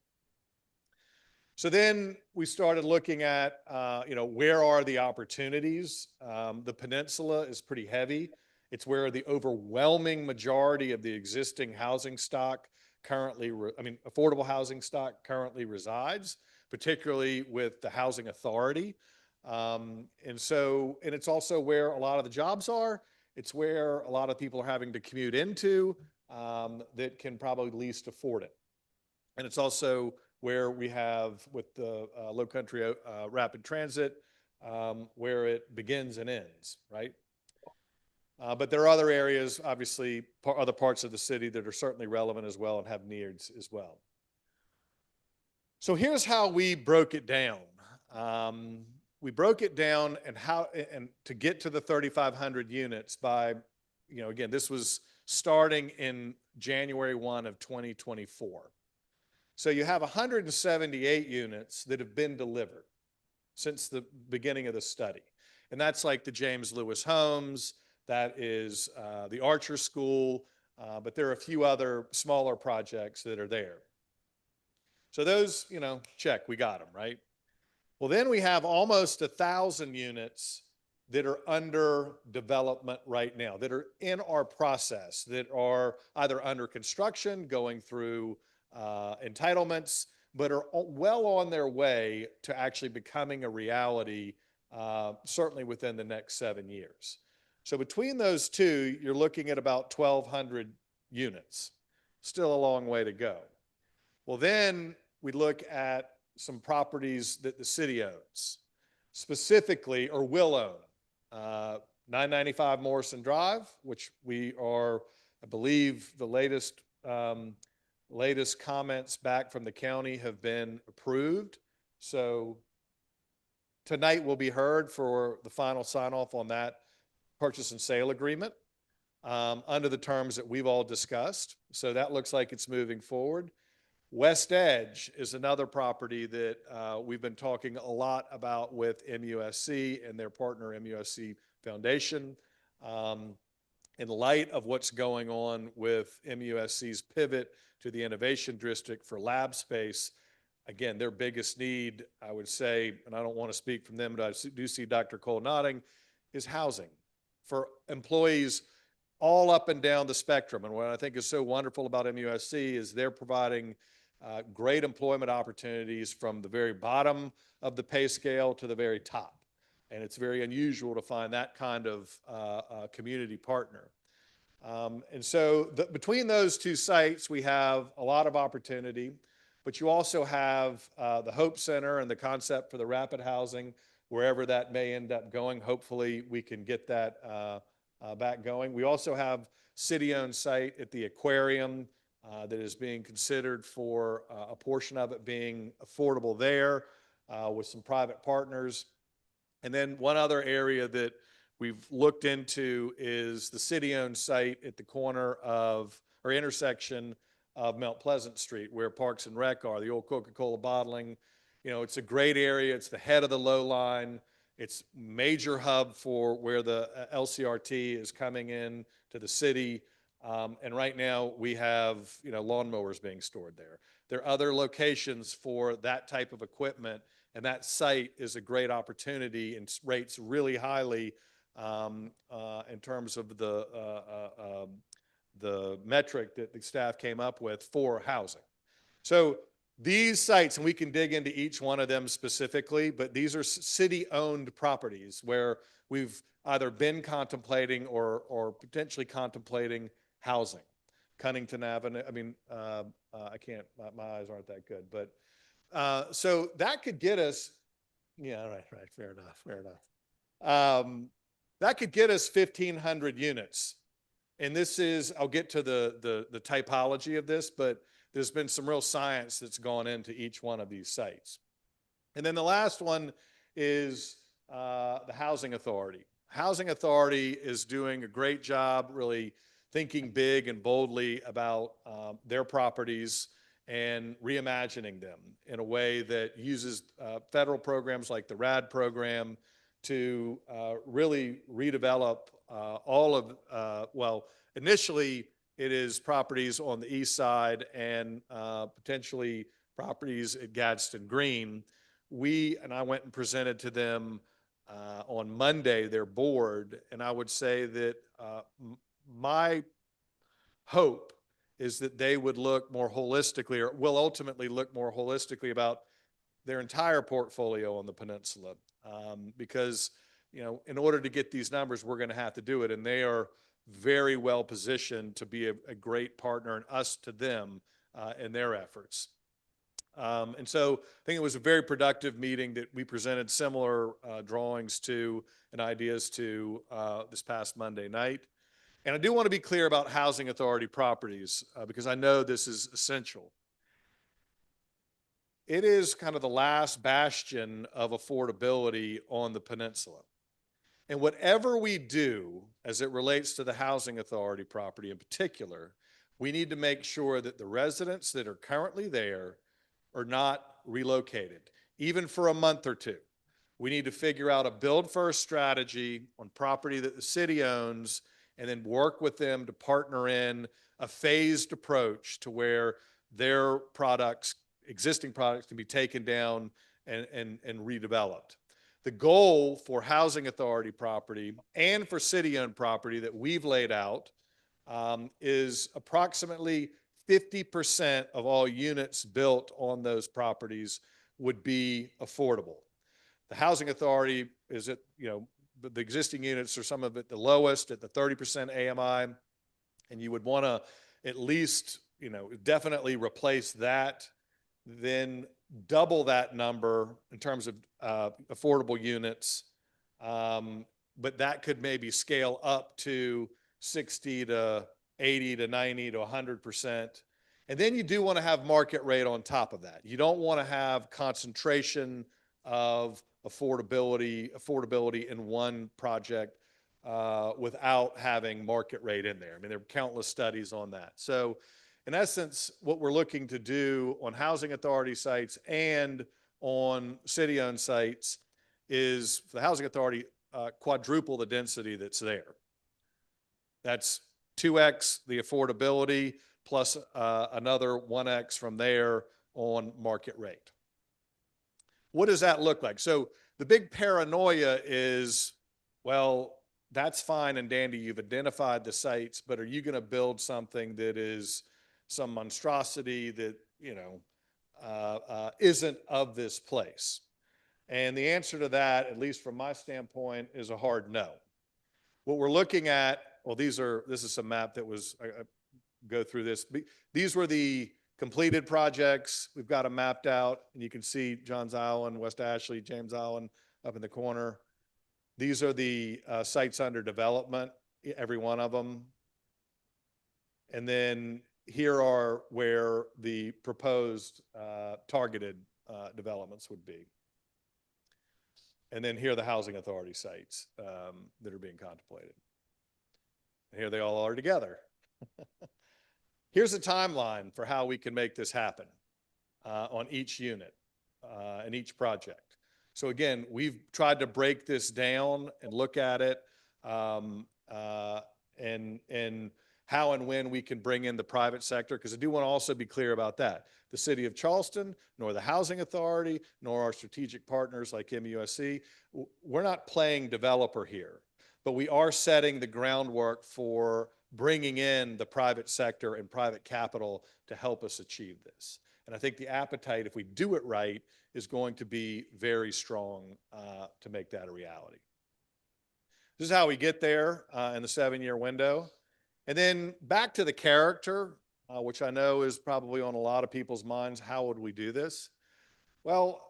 So then we started looking at, you know, where are the opportunities? The peninsula is pretty heavy. It's where the overwhelming majority of the existing housing stock currently, affordable housing stock currently resides, particularly with the housing authority. And it's also where a lot of the jobs are. It's where a lot of people are having to commute into that can probably least afford it. And it's also where we have, with the Low Country Rapid Transit, where it begins and ends, right? But there are other areas, obviously, other parts of the city that are certainly relevant as well and have needs as well. So here's how we broke it down. We broke it down and to get to the 3,500 units by, again, this was starting in January 1 of 2024. So you have 178 units that have been delivered since the beginning of the study. And that's like the James Lewis Homes, that is the Archer School, but there are a few other smaller projects that are there. So those, check, we got them, right? Well, then we have almost 1,000 units that are under development right now, that are in our process, that are either under construction, going through entitlements, but are well on their way to actually becoming a reality, certainly within the next 7 years. So between those two, you're looking at about 1,200 units. Still a long way to go. Well, then we look at some properties that the city owns, specifically, or will own. 995 Morrison Drive, which we are, I believe, the latest comments back from the county have been approved. So tonight will be heard for the final sign off on that purchase and sale agreement under the terms that we've all discussed. So that looks like it's moving forward. West Edge is another property that we've been talking a lot about with MUSC and their partner MUSC Foundation. In light of what's going on with MUSC's pivot to the Innovation District for lab space, again, their biggest need, I would say, and I don't want to speak from them, but I do see Dr. Cole nodding, is housing for employees all up and down the spectrum. And what I think is so wonderful about MUSC is they're providing great employment opportunities from the very bottom of the pay scale to the very top. And it's very unusual to find that kind of community partner. And so between those two sites, we have a lot of opportunity, but you also have the Hope Center and the concept for the rapid housing, wherever that may end up going. Hopefully we can get that back going. We also have city-owned site at the aquarium that is being considered for a portion of it being affordable there with some private partners. And then one other area that we've looked into is the city-owned site at the corner of, or intersection of Mount Pleasant Street, where Parks and Rec are, the old Coca-Cola bottling. It's a great area. It's the head of the low line. It's major hub for where the LCRT is coming in to the city. And right now we have, lawnmowers being stored there. There are other locations for that type of equipment, and that site is a great opportunity and rates really highly in terms of the metric that the staff came up with for housing. So these sites, and we can dig into each one of them specifically, but these are city-owned properties where we've either been contemplating or potentially contemplating housing. Cunnington Avenue, I can't, my eyes aren't that good, but so that could get us, right, fair enough. That could get us 1,500 units. And this is, I'll get to the typology of this, but there's been some real science that's gone into each one of these sites. And then the last one is the Housing Authority. Housing Authority is doing a great job really thinking big and boldly about their properties and reimagining them in a way that uses federal programs like the RAD program to really redevelop all of, initially it is properties on the east side and potentially properties at Gadsden Green. I went and presented to them on Monday, their board, and I would say that my hope is that they would look more holistically, or will ultimately look more holistically about their entire portfolio on the peninsula. Because, in order to get these numbers, we're going to have to do it. And they are very well positioned to be a great partner, and us to them in their efforts. And so I think it was a very productive meeting that we presented similar drawings to and ideas to this past Monday night. And I do want to be clear about housing authority properties because I know this is essential. It is kind of the last bastion of affordability on the peninsula. And whatever we do as it relates to the housing authority property in particular, we need to make sure that the residents that are currently there are not relocated, even for a month or two. We need to figure out a build first strategy on property that the city owns and then work with them to partner in a phased approach to where their products, existing products, can be taken down and redeveloped. The goal for housing authority property and for city-owned property that we've laid out is approximately 50% of all units built on those properties would be affordable. The housing authority is at, the existing units are some of it the lowest at the 30% AMI, and you would want to at least, definitely replace that, then double that number in terms of affordable units. But that could maybe scale up to 60 to 80 to 90 to 100%. And then you do want to have market rate on top of that. You don't want to have concentration of affordability in one project without having market rate in there. I mean, there are countless studies on that. So in essence, what we're looking to do on housing authority sites and on city-owned sites is, for the housing authority, quadruple the density that's there. That's 2x the affordability plus another 1x from there on market rate. What does that look like? So the big paranoia is, well, that's fine and dandy, you've identified the sites, but are you going to build something that is some monstrosity that, isn't of this place? And the answer to that, at least from my standpoint, is a hard no. What we're looking at, well, this is a map that was, I go through this. These were the completed projects. We've got them mapped out, and you can see Johns Island, West Ashley, James Island up in the corner. These are the sites under development, every one of them. And then here are where the proposed targeted developments would be. And then here are the housing authority sites that are being contemplated. And here they all are together. Here's a timeline for how we can make this happen on each unit and each project. So again, we've tried to break this down and look at it and how and when we can bring in the private sector, because I do want to also be clear about that. The City of Charleston, nor the Housing Authority, nor our strategic partners like MUSC, we're not playing developer here, but we are setting the groundwork for bringing in the private sector and private capital to help us achieve this. And I think the appetite, if we do it right, is going to be very strong to make that a reality. This is how we get there in the 7-year window. And then back to the character, which I know is probably on a lot of people's minds. How would we do this? Well,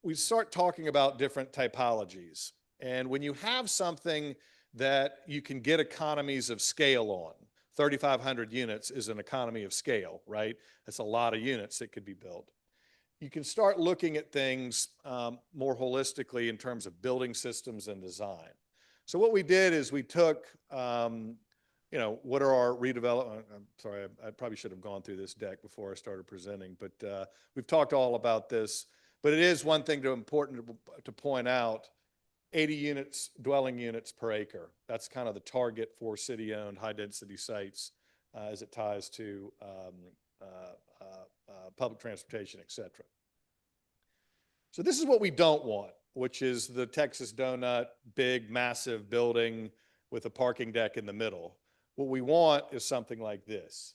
we start talking about different typologies. And when you have something that you can get economies of scale on, 3,500 units is an economy of scale, right? That's a lot of units that could be built. You can start looking at things more holistically in terms of building systems and design. So what we did is we took, what are our redevelopment? I'm sorry, I probably should have gone through this deck before I started presenting, but we've talked all about this. But it is one thing important to point out, 80 units, dwelling units per acre. That's kind of the target for city-owned high-density sites as it ties to public transportation, et cetera. So this is what we don't want, which is the Texas Donut, big, massive building with a parking deck in the middle. What we want is something like this,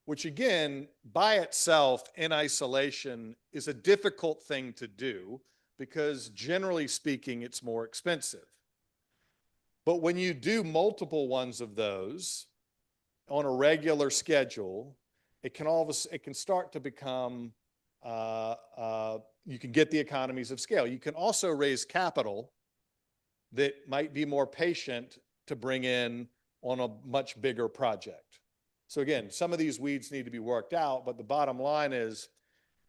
which again, by itself, in isolation, is a difficult thing to do because generally speaking, it's more expensive. But when you do multiple ones of those on a regular schedule, it can start to become you can get the economies of scale. You can also raise capital that might be more patient to bring in on a much bigger project. So again, some of these weeds need to be worked out, but the bottom line is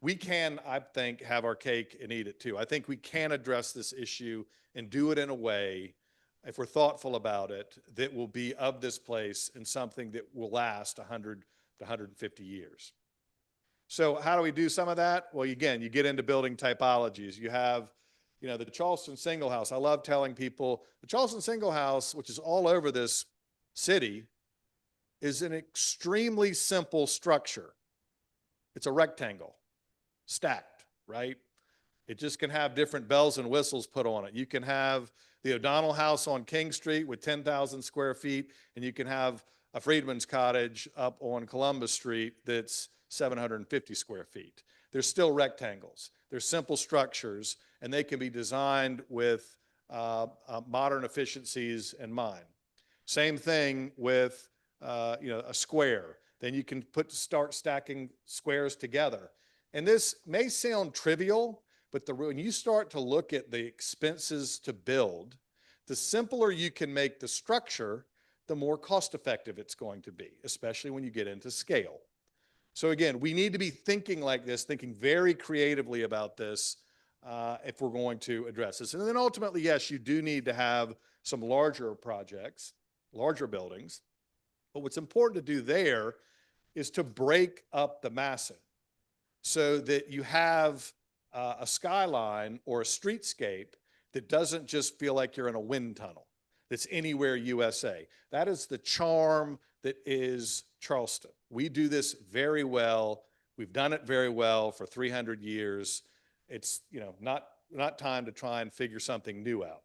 we can, I think, have our cake and eat it too. I think we can address this issue and do it in a way, if we're thoughtful about it, that will be of this place and something that will last 100 to 150 years. So how do we do some of that? Well, again, you get into building typologies. You have, the Charleston single house. I love telling people the Charleston single house, which is all over this city, is an extremely simple structure. It's a rectangle, stacked, right? It just can have different bells and whistles put on it. You can have the O'Donnell House on King Street with 10,000 square feet, and you can have a Freedman's Cottage up on Columbus Street that's 750 square feet. They're still rectangles. They're simple structures, and they can be designed with modern efficiencies in mind. Same thing with a square. Then you can start stacking squares together. And this may sound trivial, but when you start to look at the expenses to build, the simpler you can make the structure, the more cost effective it's going to be, especially when you get into scale. So again, we need to be thinking like this, thinking very creatively about this if we're going to address this. And then ultimately, yes, you do need to have some larger projects, larger buildings. But what's important to do there is to break up the massing so that you have a skyline or a streetscape that doesn't just feel like you're in a wind tunnel, that's anywhere USA. That is the charm that is Charleston. We do this very well. We've done it very well for 300 years. It's not time to try and figure something new out.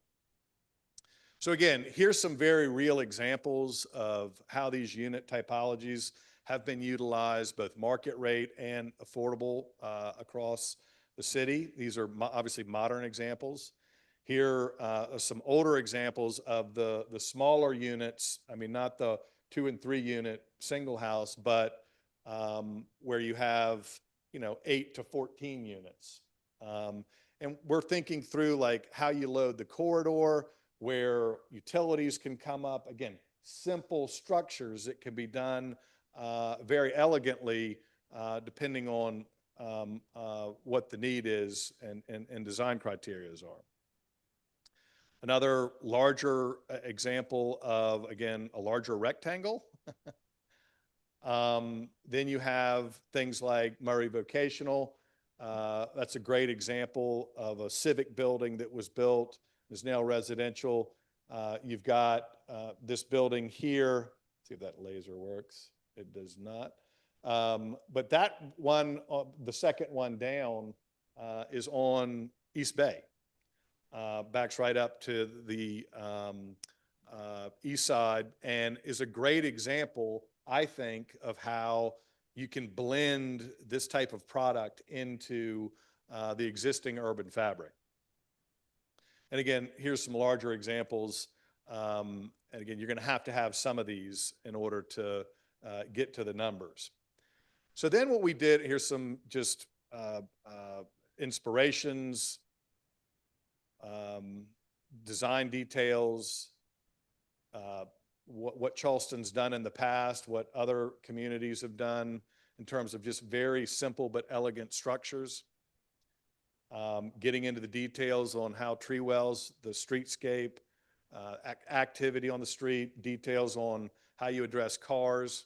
So again, here's some very real examples of how these unit typologies have been utilized, both market rate and affordable across the city. These are obviously modern examples. Here are some older examples of the smaller units. I mean, not the 2 and 3 unit single house, but where you have 8 to 14 units. And we're thinking through like how you load the corridor, where utilities can come up. Again, simple structures that can be done very elegantly depending on what the need is and design criteria are. Another larger example of, again, a larger rectangle. Then you have things like Murray Vocational. That's a great example of a civic building that was built, is now residential. You've got this building here. Let's see if that laser works. It does not. But that one, the second one down, is on East Bay. Backs right up to the east side and is a great example, I think, of how you can blend this type of product into the existing urban fabric. And again, here's some larger examples. And again, you're going to have some of these in order to get to the numbers. So then what we did, here's some just inspirations, design details, what Charleston's done in the past, what other communities have done in terms of just very simple but elegant structures. Getting into the details on how tree wells, the streetscape, activity on the street, details on how you address cars.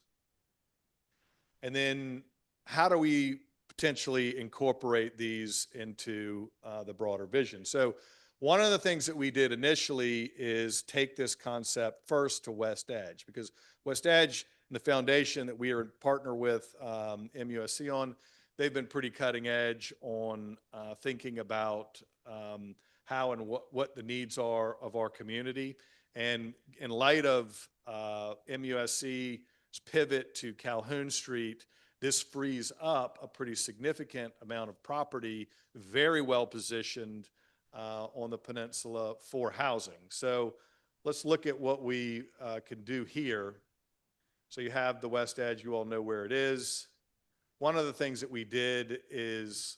And then how do we potentially incorporate these into the broader vision? So one of the things that we did initially is take this concept first to West Edge, because West Edge and the foundation that we are in partner with MUSC on, they've been pretty cutting edge on thinking about how and what the needs are of our community. And in light of MUSC's pivot to Calhoun Street, this frees up a pretty significant amount of property, very well positioned on the peninsula for housing. So let's look at what we can do here. So you have the West Edge, you all know where it is. one of the things that we did is,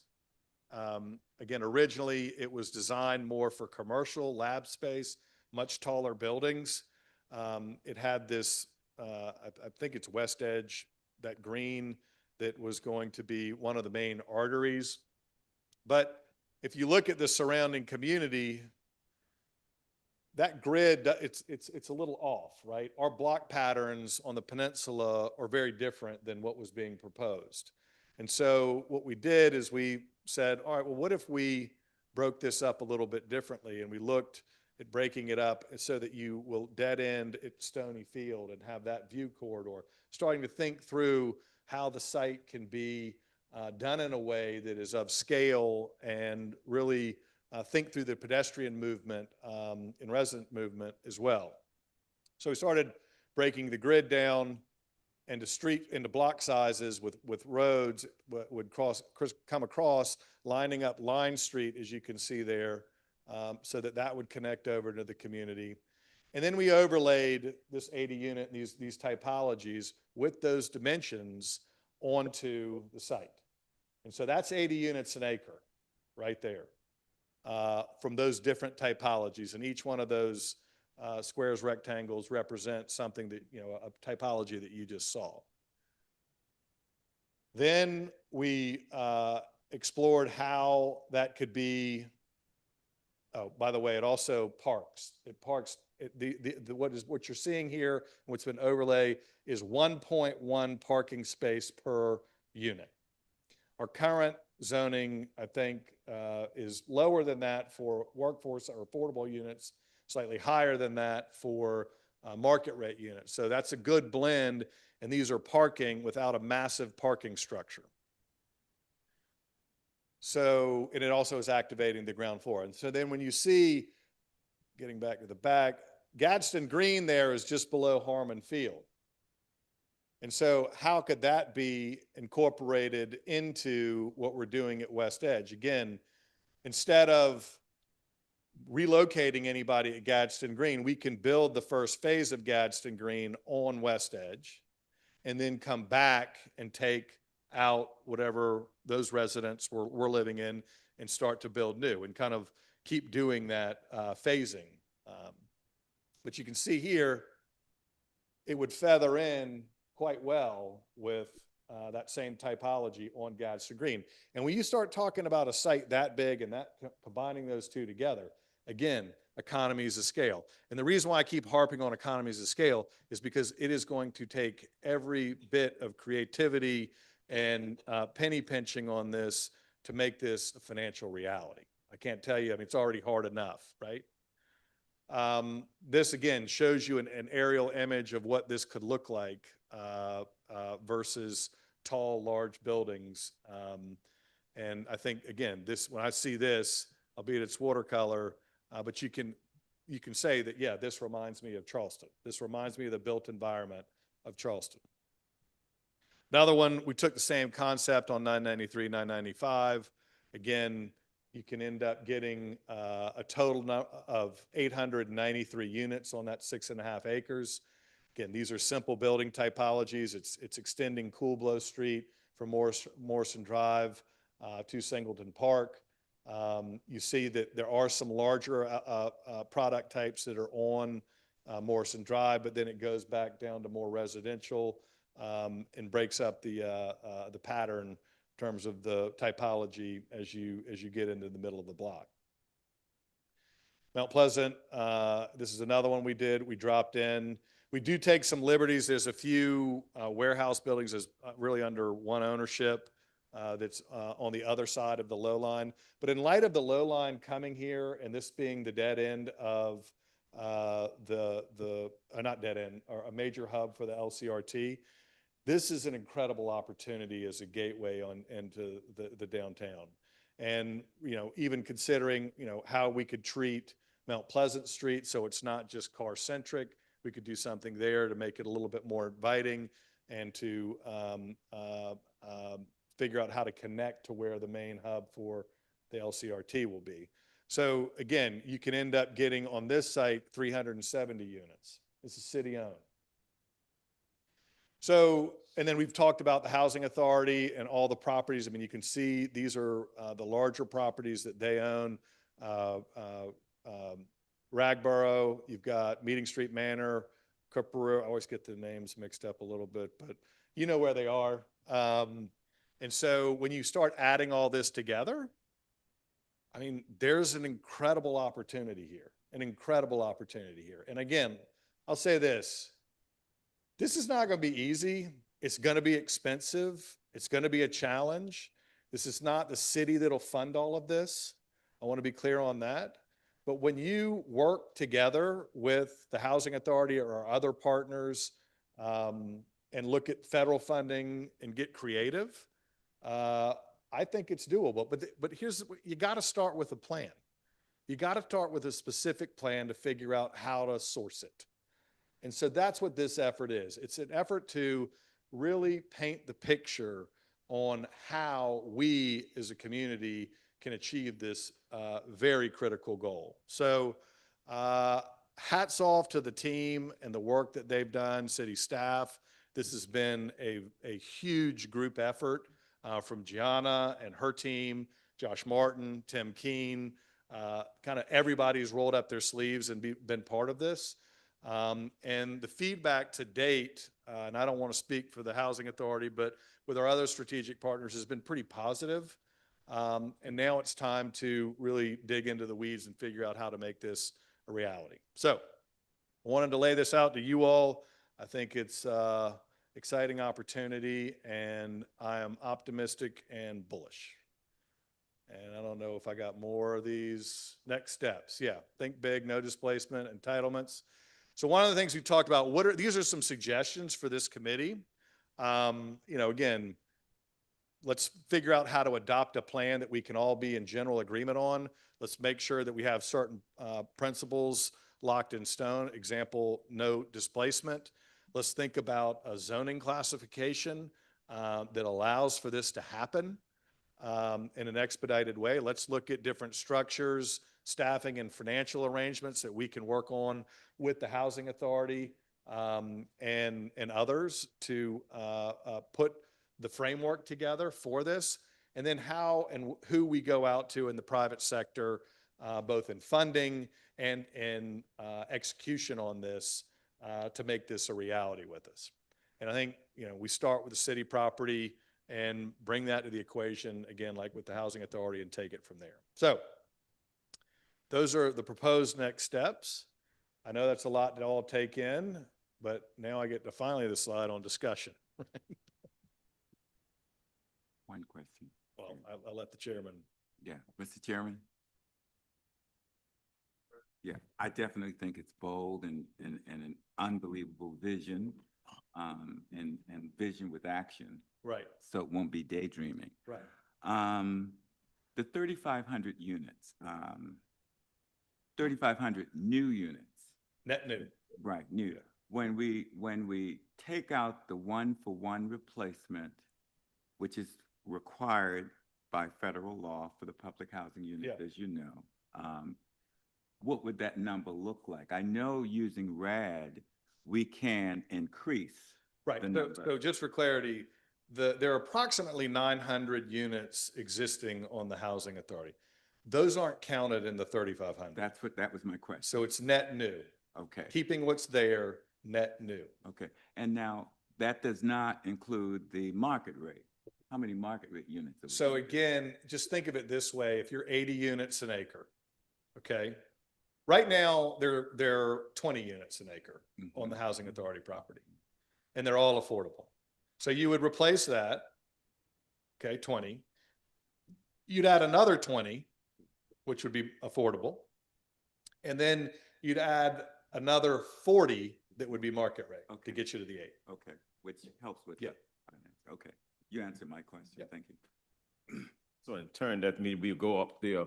again, originally it was designed more for commercial lab space, much taller buildings. It had this, I think it's West Edge, that green that was going to be one of the main arteries. But if you look at the surrounding community, that grid, it's a little off, right? Our block patterns on the peninsula are very different than what was being proposed. And so what we did is we said, all right, well, what if we broke this up a little bit differently? And we looked at breaking it up so that you will dead end at Stony Field and have that view corridor, starting to think through how the site can be done in a way that is of scale and really think through the pedestrian movement and resident movement as well. So we started breaking the grid down into block sizes with roads would come across, lining up Line Street, as you can see there, so that would connect over to the community. And then we overlaid this 80 unit, these typologies with those dimensions onto the site. And so that's 80 units an acre right there. From those different typologies, and each one of those squares, rectangles represent something that, a typology that you just saw. Then we explored how that could be. Oh, by the way, it also parks. It parks. What you're seeing here, what's been overlay, is 1.1 parking space per unit. Our current zoning, I think, is lower than that for workforce or affordable units, slightly higher than that for market rate units. So that's a good blend, and these are parking without a massive parking structure. So, and it also is activating the ground floor. And so then when you see, getting back to the back, Gadsden Green there is just below Harmon Field. And so how could that be incorporated into what we're doing at West Edge? Again, instead of relocating anybody at Gadsden Green, we can build the first phase of Gadsden Green on West Edge and then come back and take out whatever those residents were living in and start to build new and kind of keep doing that phasing. But you can see here, it would feather in quite well with that same typology on Gadsden Green. And when you start talking about a site that big and that combining those two together, again, economies of scale. And the reason why I keep harping on economies of scale is because it is going to take every bit of creativity and penny pinching on this to make this a financial reality. I can't tell you, I mean, it's already hard enough, right? This again shows you an aerial image of what this could look like versus tall, large buildings. And I think, again, when I see this, albeit it's watercolor, but you can say that, yeah, this reminds me of Charleston. This reminds me of the built environment of Charleston. Another one, we took the same concept on 993, 995. Again, you can end up getting a total of 893 units on that 6.5 acres. Again, these are simple building typologies. It's extending Cool Blow Street from Morrison Drive to Singleton Park. You see that there are some larger product types that are on Morrison Drive, but then it goes back down to more residential and breaks up the pattern in terms of the typology as you get into the middle of the block. Mount Pleasant, this is another one we did. We dropped in. We do take some liberties. There's a few warehouse buildings that's really under one ownership that's on the other side of the low line. But in light of the low line coming here and this being the dead end of not dead end, or a major hub for the LCRT, this is an incredible opportunity as a gateway into the downtown. And, even considering, how we could treat Mount Pleasant Street so it's not just car centric, we could do something there to make it a little bit more inviting and to figure out how to connect to where the main hub for the LCRT will be. So again, you can end up getting on this site 370 units. This is city owned. So and then we've talked about the housing authority and all the properties. I mean, you can see these are the larger properties that they own. Ragboro, you've got Meeting Street Manor, Cooperoo. I always get the names mixed up a little bit, but you know where they are. And so when you start adding all this together, I mean, there's an incredible opportunity here, an incredible opportunity here. And again, I'll say this is not going to be easy. It's going to be expensive. It's going to be a challenge. This is not the city that'll fund all of this. I want to be clear on that. But when you work together with the Housing Authority or our other partners and look at federal funding and get creative, I think it's doable. But here's, you got to start with a plan. You got to start with a specific plan to figure out how to source it. And so that's what this effort is. It's an effort to really paint the picture on how we as a community can achieve this very critical goal. So hats off to the team and the work that they've done, city staff. This has been a huge group effort from Gianna and her team, Josh Martin, Tim Keene, kind of everybody's rolled up their sleeves and been part of this. And the feedback to date, and I don't want to speak for the Housing Authority, but with our other strategic partners has been pretty positive. And now it's time to really dig into the weeds and figure out how to make this a reality. So I wanted to lay this out to you all. I think it's exciting opportunity, and I am optimistic and bullish. And I don't know if I got more of these next steps. Yeah, think big, no displacement, entitlements. So one of the things we talked about, these are some suggestions for this committee. Again, let's figure out how to adopt a plan that we can all be in general agreement on. Let's make sure that we have certain principles locked in stone. Example, no displacement. Let's think about a zoning classification that allows for this to happen in an expedited way. Let's look at different structures, staffing, and financial arrangements that we can work on with the Housing Authority and others to put the framework together for this, and then how and who we go out to in the private sector, both in funding and in execution on this to make this a reality with us. And I think, we start with the city property and bring that to the equation, again, like with the Housing Authority, and take it from there. So those are the proposed next steps. I know that's a lot to all take in, but now I get to finally the slide on discussion. One question. Well, I'll let the chairman. Yeah, Mr. Chairman? Yeah, I definitely think it's bold and an unbelievable vision and vision with action. Right. So it won't be daydreaming. Right. The 3,500 units, 3,500 new units. Net new. Right, new. When we take out the one-for-one replacement, which is required by federal law for the public housing units, as you know, what would that number look like? I know using RAD, we can increase. Right. So just for clarity, there are approximately 900 units existing on the Housing Authority. Those aren't counted in the 3,500. That was my question. So it's net new. Okay. Keeping what's there, net new. Okay. And now that does not include the market rate. How many market rate units? So again, just think of it this way. If you're 80 units an acre, okay? Right now, there are 20 units an acre on the Housing Authority property, and they're all affordable. So you would replace that, okay, 20. You'd add another 20, which would be affordable. And then you'd add another 40 that would be market rate to get you to the 8. Okay, which helps with Yeah. finance. Okay, you answered my question. Yeah. Thank you. So in turn, that means we go up there,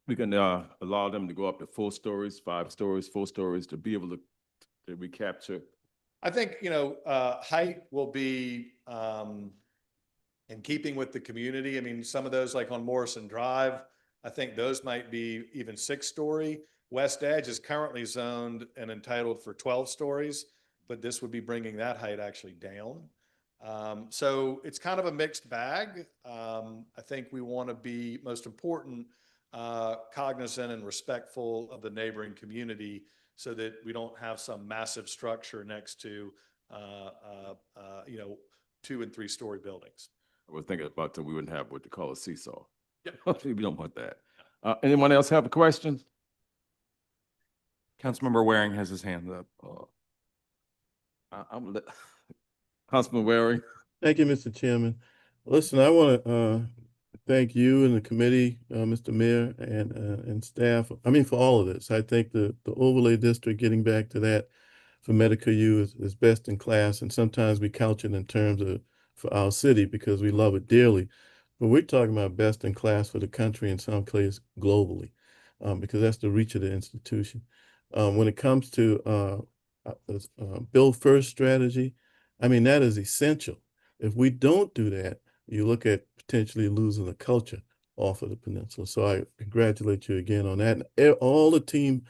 we can allow them to go up to 4 stories, 5 stories, 4 stories to be able to recapture. I think, height will be in keeping with the community. I mean, some of those like on Morrison Drive, I think those might be even 6-story. West Edge is currently zoned and entitled for 12 stories, but this would be bringing that height actually down. So it's kind of a mixed bag. I think we want to be, most important, cognizant and respectful of the neighboring community so that we don't have some massive structure next to, 2 and 3 story buildings. I was thinking about that we wouldn't have what they call a seesaw. Yep. We don't want that. Anyone else have a question? Councilmember Waring has his hand up. Councilman Waring. Thank you, Mr. Chairman. Listen, I want to thank you and the committee, Mr. Mayor, and staff. I mean, for all of this. I think the overlay district, getting back to that for medical use, is best in class. And sometimes we couch it in terms of for our city because we love it dearly. But we're talking about best in class for the country, in some cases globally, because that's the reach of the institution. When it comes to build first strategy, I mean, that is essential. If we don't do that, you look at potentially losing the culture off of the peninsula. So I congratulate you again on that. And all the team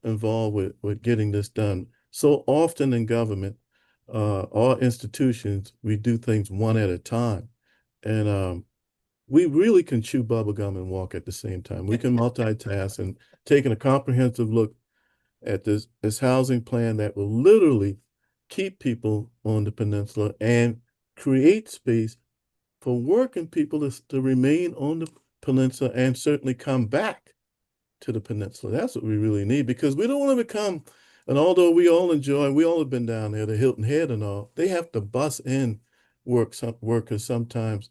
involved with getting this done. So often in government, all institutions, we do things one at a time. And we really can chew bubblegum and walk at the same time. We can multitask, and taking a comprehensive look at this housing plan that will literally keep people on the peninsula and create space for working people to remain on the peninsula and certainly come back to the peninsula. That's what we really need, because we don't want to become, and although we all have been down there, the Hilton Head and all, they have to bus in workers sometimes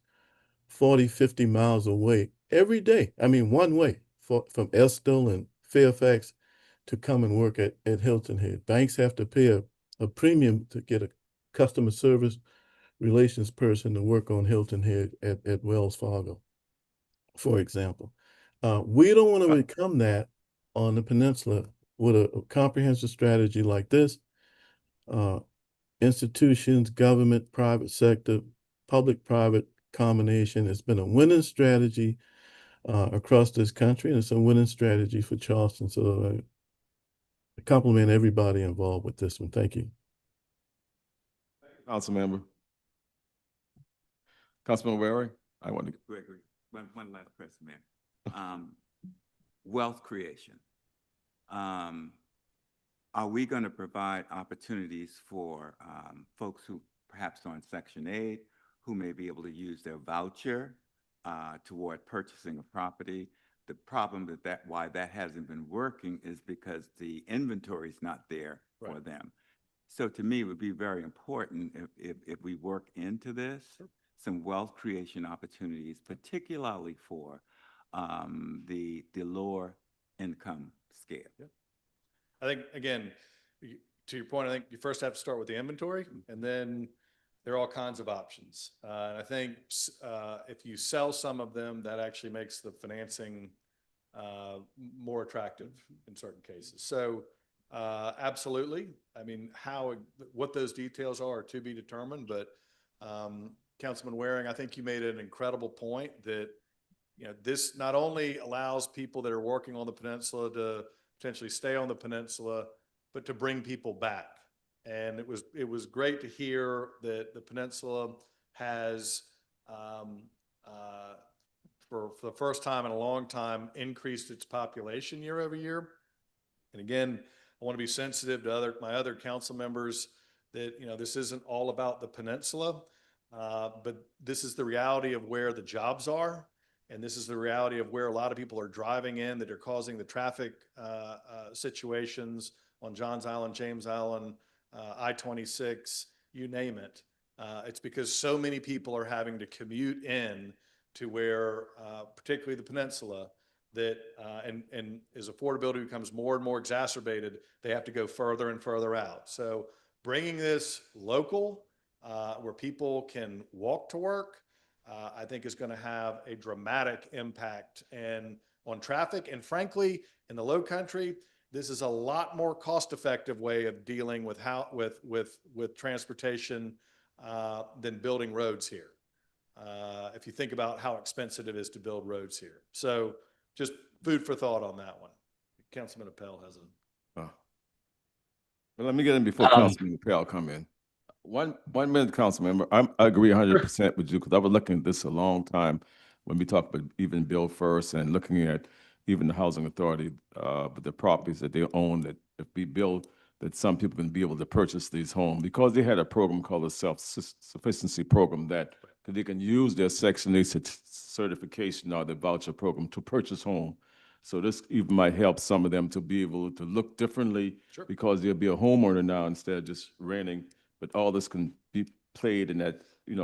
40, 50 miles away every day. I mean, one way from Estill and Fairfax to come and work at Hilton Head. Banks have to pay a premium to get a customer service relations person to work on Hilton Head at Wells Fargo, for example. We don't want to become that on the peninsula. With a comprehensive strategy like this. Institutions, government, private sector, public-private combination. It's been a winning strategy across this country, and it's a winning strategy for Charleston. So I compliment everybody involved with this one. Thank you. Councilmember. Councilman Waring, I want to. Gregory, one last question, Mayor. Wealth creation. Are we going to provide opportunities for folks who perhaps are on Section 8, who may be able to use their voucher toward purchasing a property? The problem why that hasn't been working is because the inventory is not there for them. So to me, it would be very important if we work into this, some wealth creation opportunities, particularly for the lower income scale. Yep. I think, again, to your point, I think you first have to start with the inventory, and then there are all kinds of options. And I think if you sell some of them, that actually makes the financing more attractive in certain cases. So absolutely. I mean, what those details are to be determined, but Councilman Waring, I think you made an incredible point that, this not only allows people that are working on the peninsula to potentially stay on the peninsula, but to bring people back. And it was great to hear that the peninsula has, for the first time in a long time, increased its population year over year. And again, I want to be sensitive to my other council members that, this isn't all about the peninsula, but this is the reality of where the jobs are. And this is the reality of where a lot of people are driving in that are causing the traffic situations on Johns Island, James Island, I-26, you name it. It's because so many people are having to commute in to where, particularly the peninsula, that and as affordability becomes more and more exacerbated, they have to go further and further out. So bringing this local, where people can walk to work, I think is going to have a dramatic impact on traffic. And frankly, in the Low Country, this is a lot more cost-effective way of dealing with transportation than building roads here. If you think about how expensive it is to build roads here. So just food for thought on that one. Councilman Appel has a. Well, let me get in before Councilman Appel come in. One minute, council member. I agree 100% with you because I was looking at this a long time when we talk about even Bill First and looking at even the housing authority, but the properties that they own that if we build, that some people can be able to purchase these homes because they had a program called the self-sufficiency program that they can use their Section 8 certification or the voucher program to purchase home. So this even might help some of them to be able to look differently because they'll be a homeowner now instead of just renting. But all this can be played in that,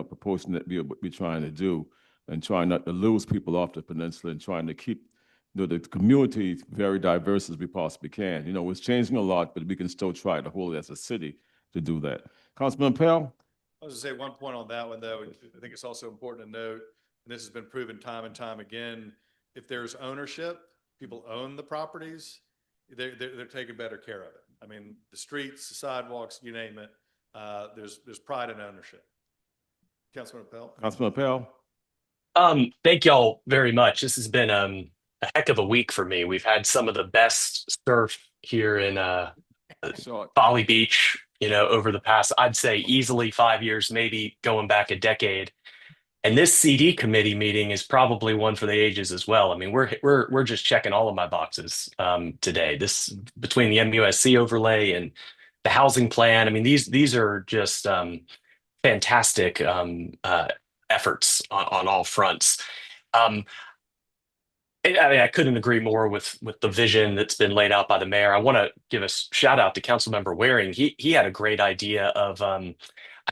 proportion that we're trying to do and trying not to lose people off the peninsula and trying to keep, the community very diverse as we possibly can. It's changing a lot, but we can still try to hold it as a city to do that. Councilman Pell? I was gonna say one point on that one, though. I think it's also important to note, and this has been proven time and time again, if there's ownership, people own the properties, they're taking better care of it. I mean, the streets, the sidewalks, you name it, there's pride in ownership. Councilman Pell? Councilman Pell? Thank y'all very much. This has been a heck of a week for me. We've had some of the best surf here in Folly Beach, over the past, I'd say easily 5 years, maybe going back a decade. And this CD committee meeting is probably one for the ages as well. I mean, we're just checking all of my boxes today. This between the MUSC overlay and the housing plan. I mean, these are just fantastic efforts on all fronts. I couldn't agree more with the vision that's been laid out by the mayor. I want to give a shout out to Councilmember Waring. He had a great idea of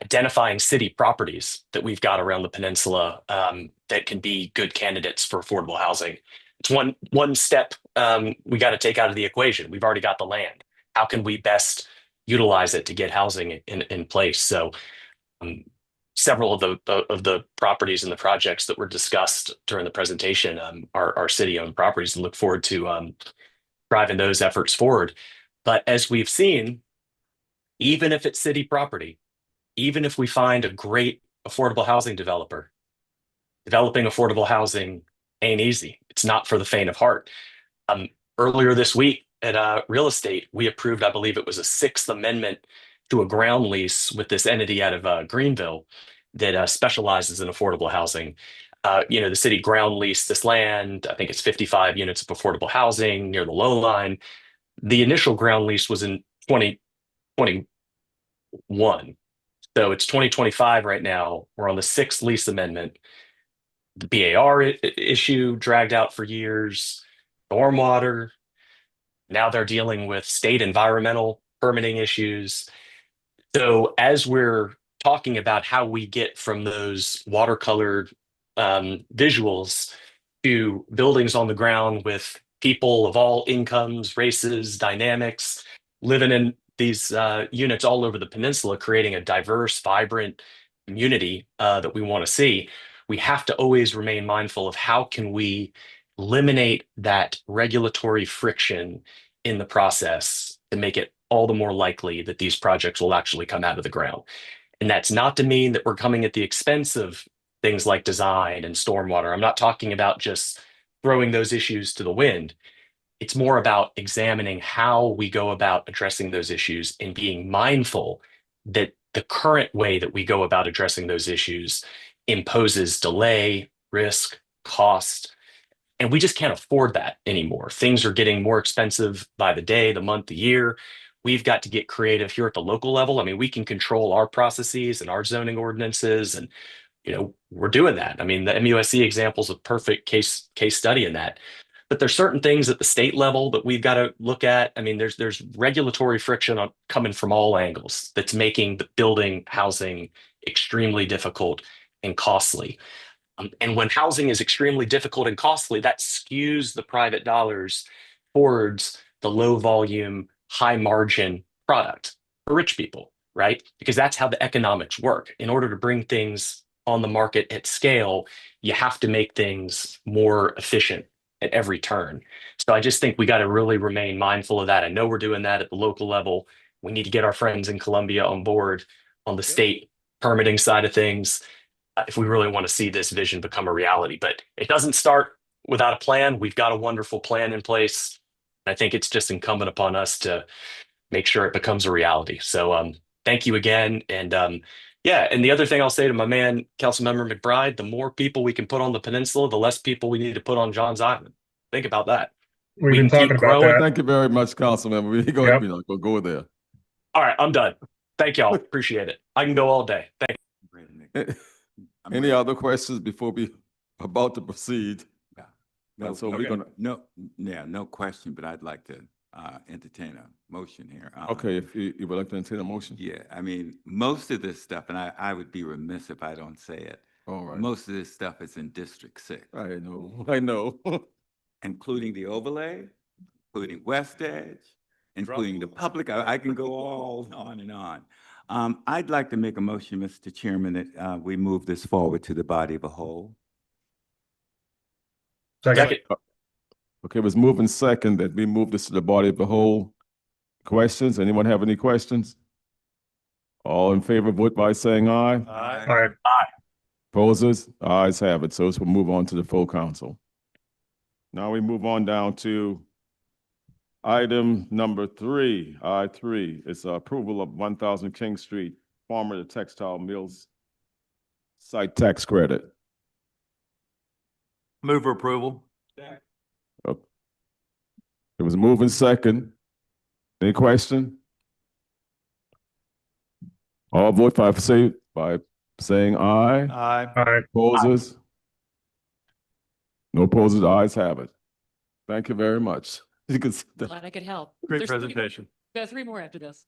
identifying city properties that we've got around the peninsula that can be good candidates for affordable housing. It's one step we got to take out of the equation. We've already got the land. How can we best utilize it to get housing in place? So several of the properties and the projects that were discussed during the presentation are city-owned properties, and look forward to driving those efforts forward. But as we've seen, even if it's city property, even if we find a great affordable housing developer, developing affordable housing ain't easy. It's not for the faint of heart. Earlier this week at real estate, we approved, I believe it was a 6th amendment to a ground lease with this entity out of Greenville that specializes in affordable housing. The city ground leased this land. I think it's 55 units of affordable housing near the low line. The initial ground lease was in 2021. So it's 2025 right now. We're on the 6th lease amendment. The BAR issue dragged out for years, stormwater. Now they're dealing with state environmental permitting issues. So as we're talking about how we get from those watercolored visuals to buildings on the ground with people of all incomes, races, dynamics, living in these units all over the peninsula, creating a diverse, vibrant community that we want to see, we have to always remain mindful of how can we eliminate that regulatory friction in the process to make it all the more likely that these projects will actually come out of the ground. And that's not to mean that we're coming at the expense of things like design and stormwater. I'm not talking about just throwing those issues to the wind. It's more about examining how we go about addressing those issues and being mindful that the current way that we go about addressing those issues imposes delay, risk, cost, and we just can't afford that anymore. Things are getting more expensive by the day, the month, the year. We've got to get creative here at the local level. I mean, we can control our processes and our zoning ordinances, and we're doing that. I mean, the MUSC example is a perfect case study in that. But there's certain things at the state level that we've got to look at. I mean, there's regulatory friction coming from all angles that's making the building housing extremely difficult and costly. And when housing is extremely difficult and costly, that skews the private dollars towards the low volume, high margin product for rich people, right? Because that's how the economics work. In order to bring things on the market at scale, you have to make things more efficient at every turn. So I just think we got to really remain mindful of that. I know we're doing that at the local level. We need to get our friends in Columbia on board on the state permitting side of things if we really want to see this vision become a reality. But it doesn't start without a plan. We've got a wonderful plan in place. I think it's just incumbent upon us to make sure it becomes a reality. So thank you again. And yeah, and the other thing I'll say to my man, Councilmember McBride, the more people we can put on the peninsula, the less people we need to put on Johns Island. Think about that. We've We been can keep talking about growing. that. Thank you very much, Councilmember. We go, Yep. you know, go there. All right, I'm done. Thank y'all. Appreciate it. I can go all day. Thank you. I'm Any ready. other questions before we about to proceed? No, So we're okay. gonna, no question, but I'd like to entertain a motion here. okay, if you would like to entertain a motion? Yeah, I mean, most of this stuff, and I would be remiss if I don't say it, All right. most of this stuff is in District 6, I know. including the overlay, including West Edge, including the public. I can go all on and on. I'd like to make a motion, Mr. Chairman, that we move this forward to the body of a whole. Second. Okay, it was moving second that we move this to the body of the whole. Questions? Anyone have any questions? All in favor, vote by saying aye. Aye. All right. Opposers? Ayes have it. So this will move on to the full council. Now we move on down to item number 3, I3. It's approval of 1000 King Street, Farmer to Textile Mills site tax credit. Move for approval. It was moving second. Any question? All vote by saying aye. Aye. All right. Opposers? No opposers, ayes have it. Thank you very much. You can sit down. Glad I could help. Great There's 3 more. presentation. Got 3 more after this.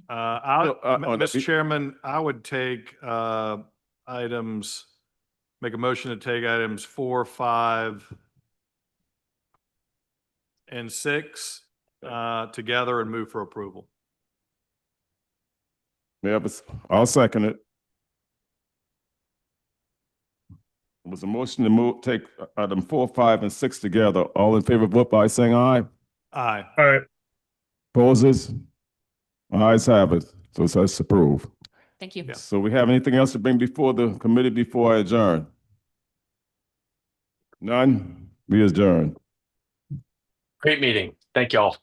Mr. Chairman, I would take items, make a motion to take items 4, 5, and 6 together and move for approval. I'll second it. It was a motion to take item 4, 5, and 6 together. All in favor, vote by saying aye. Aye. All right. Opposers? Ayes have it. So that's approved. Thank you. Yeah. So we have anything else to bring before the committee before I adjourn? None? We adjourn. Great meeting. Thank y'all.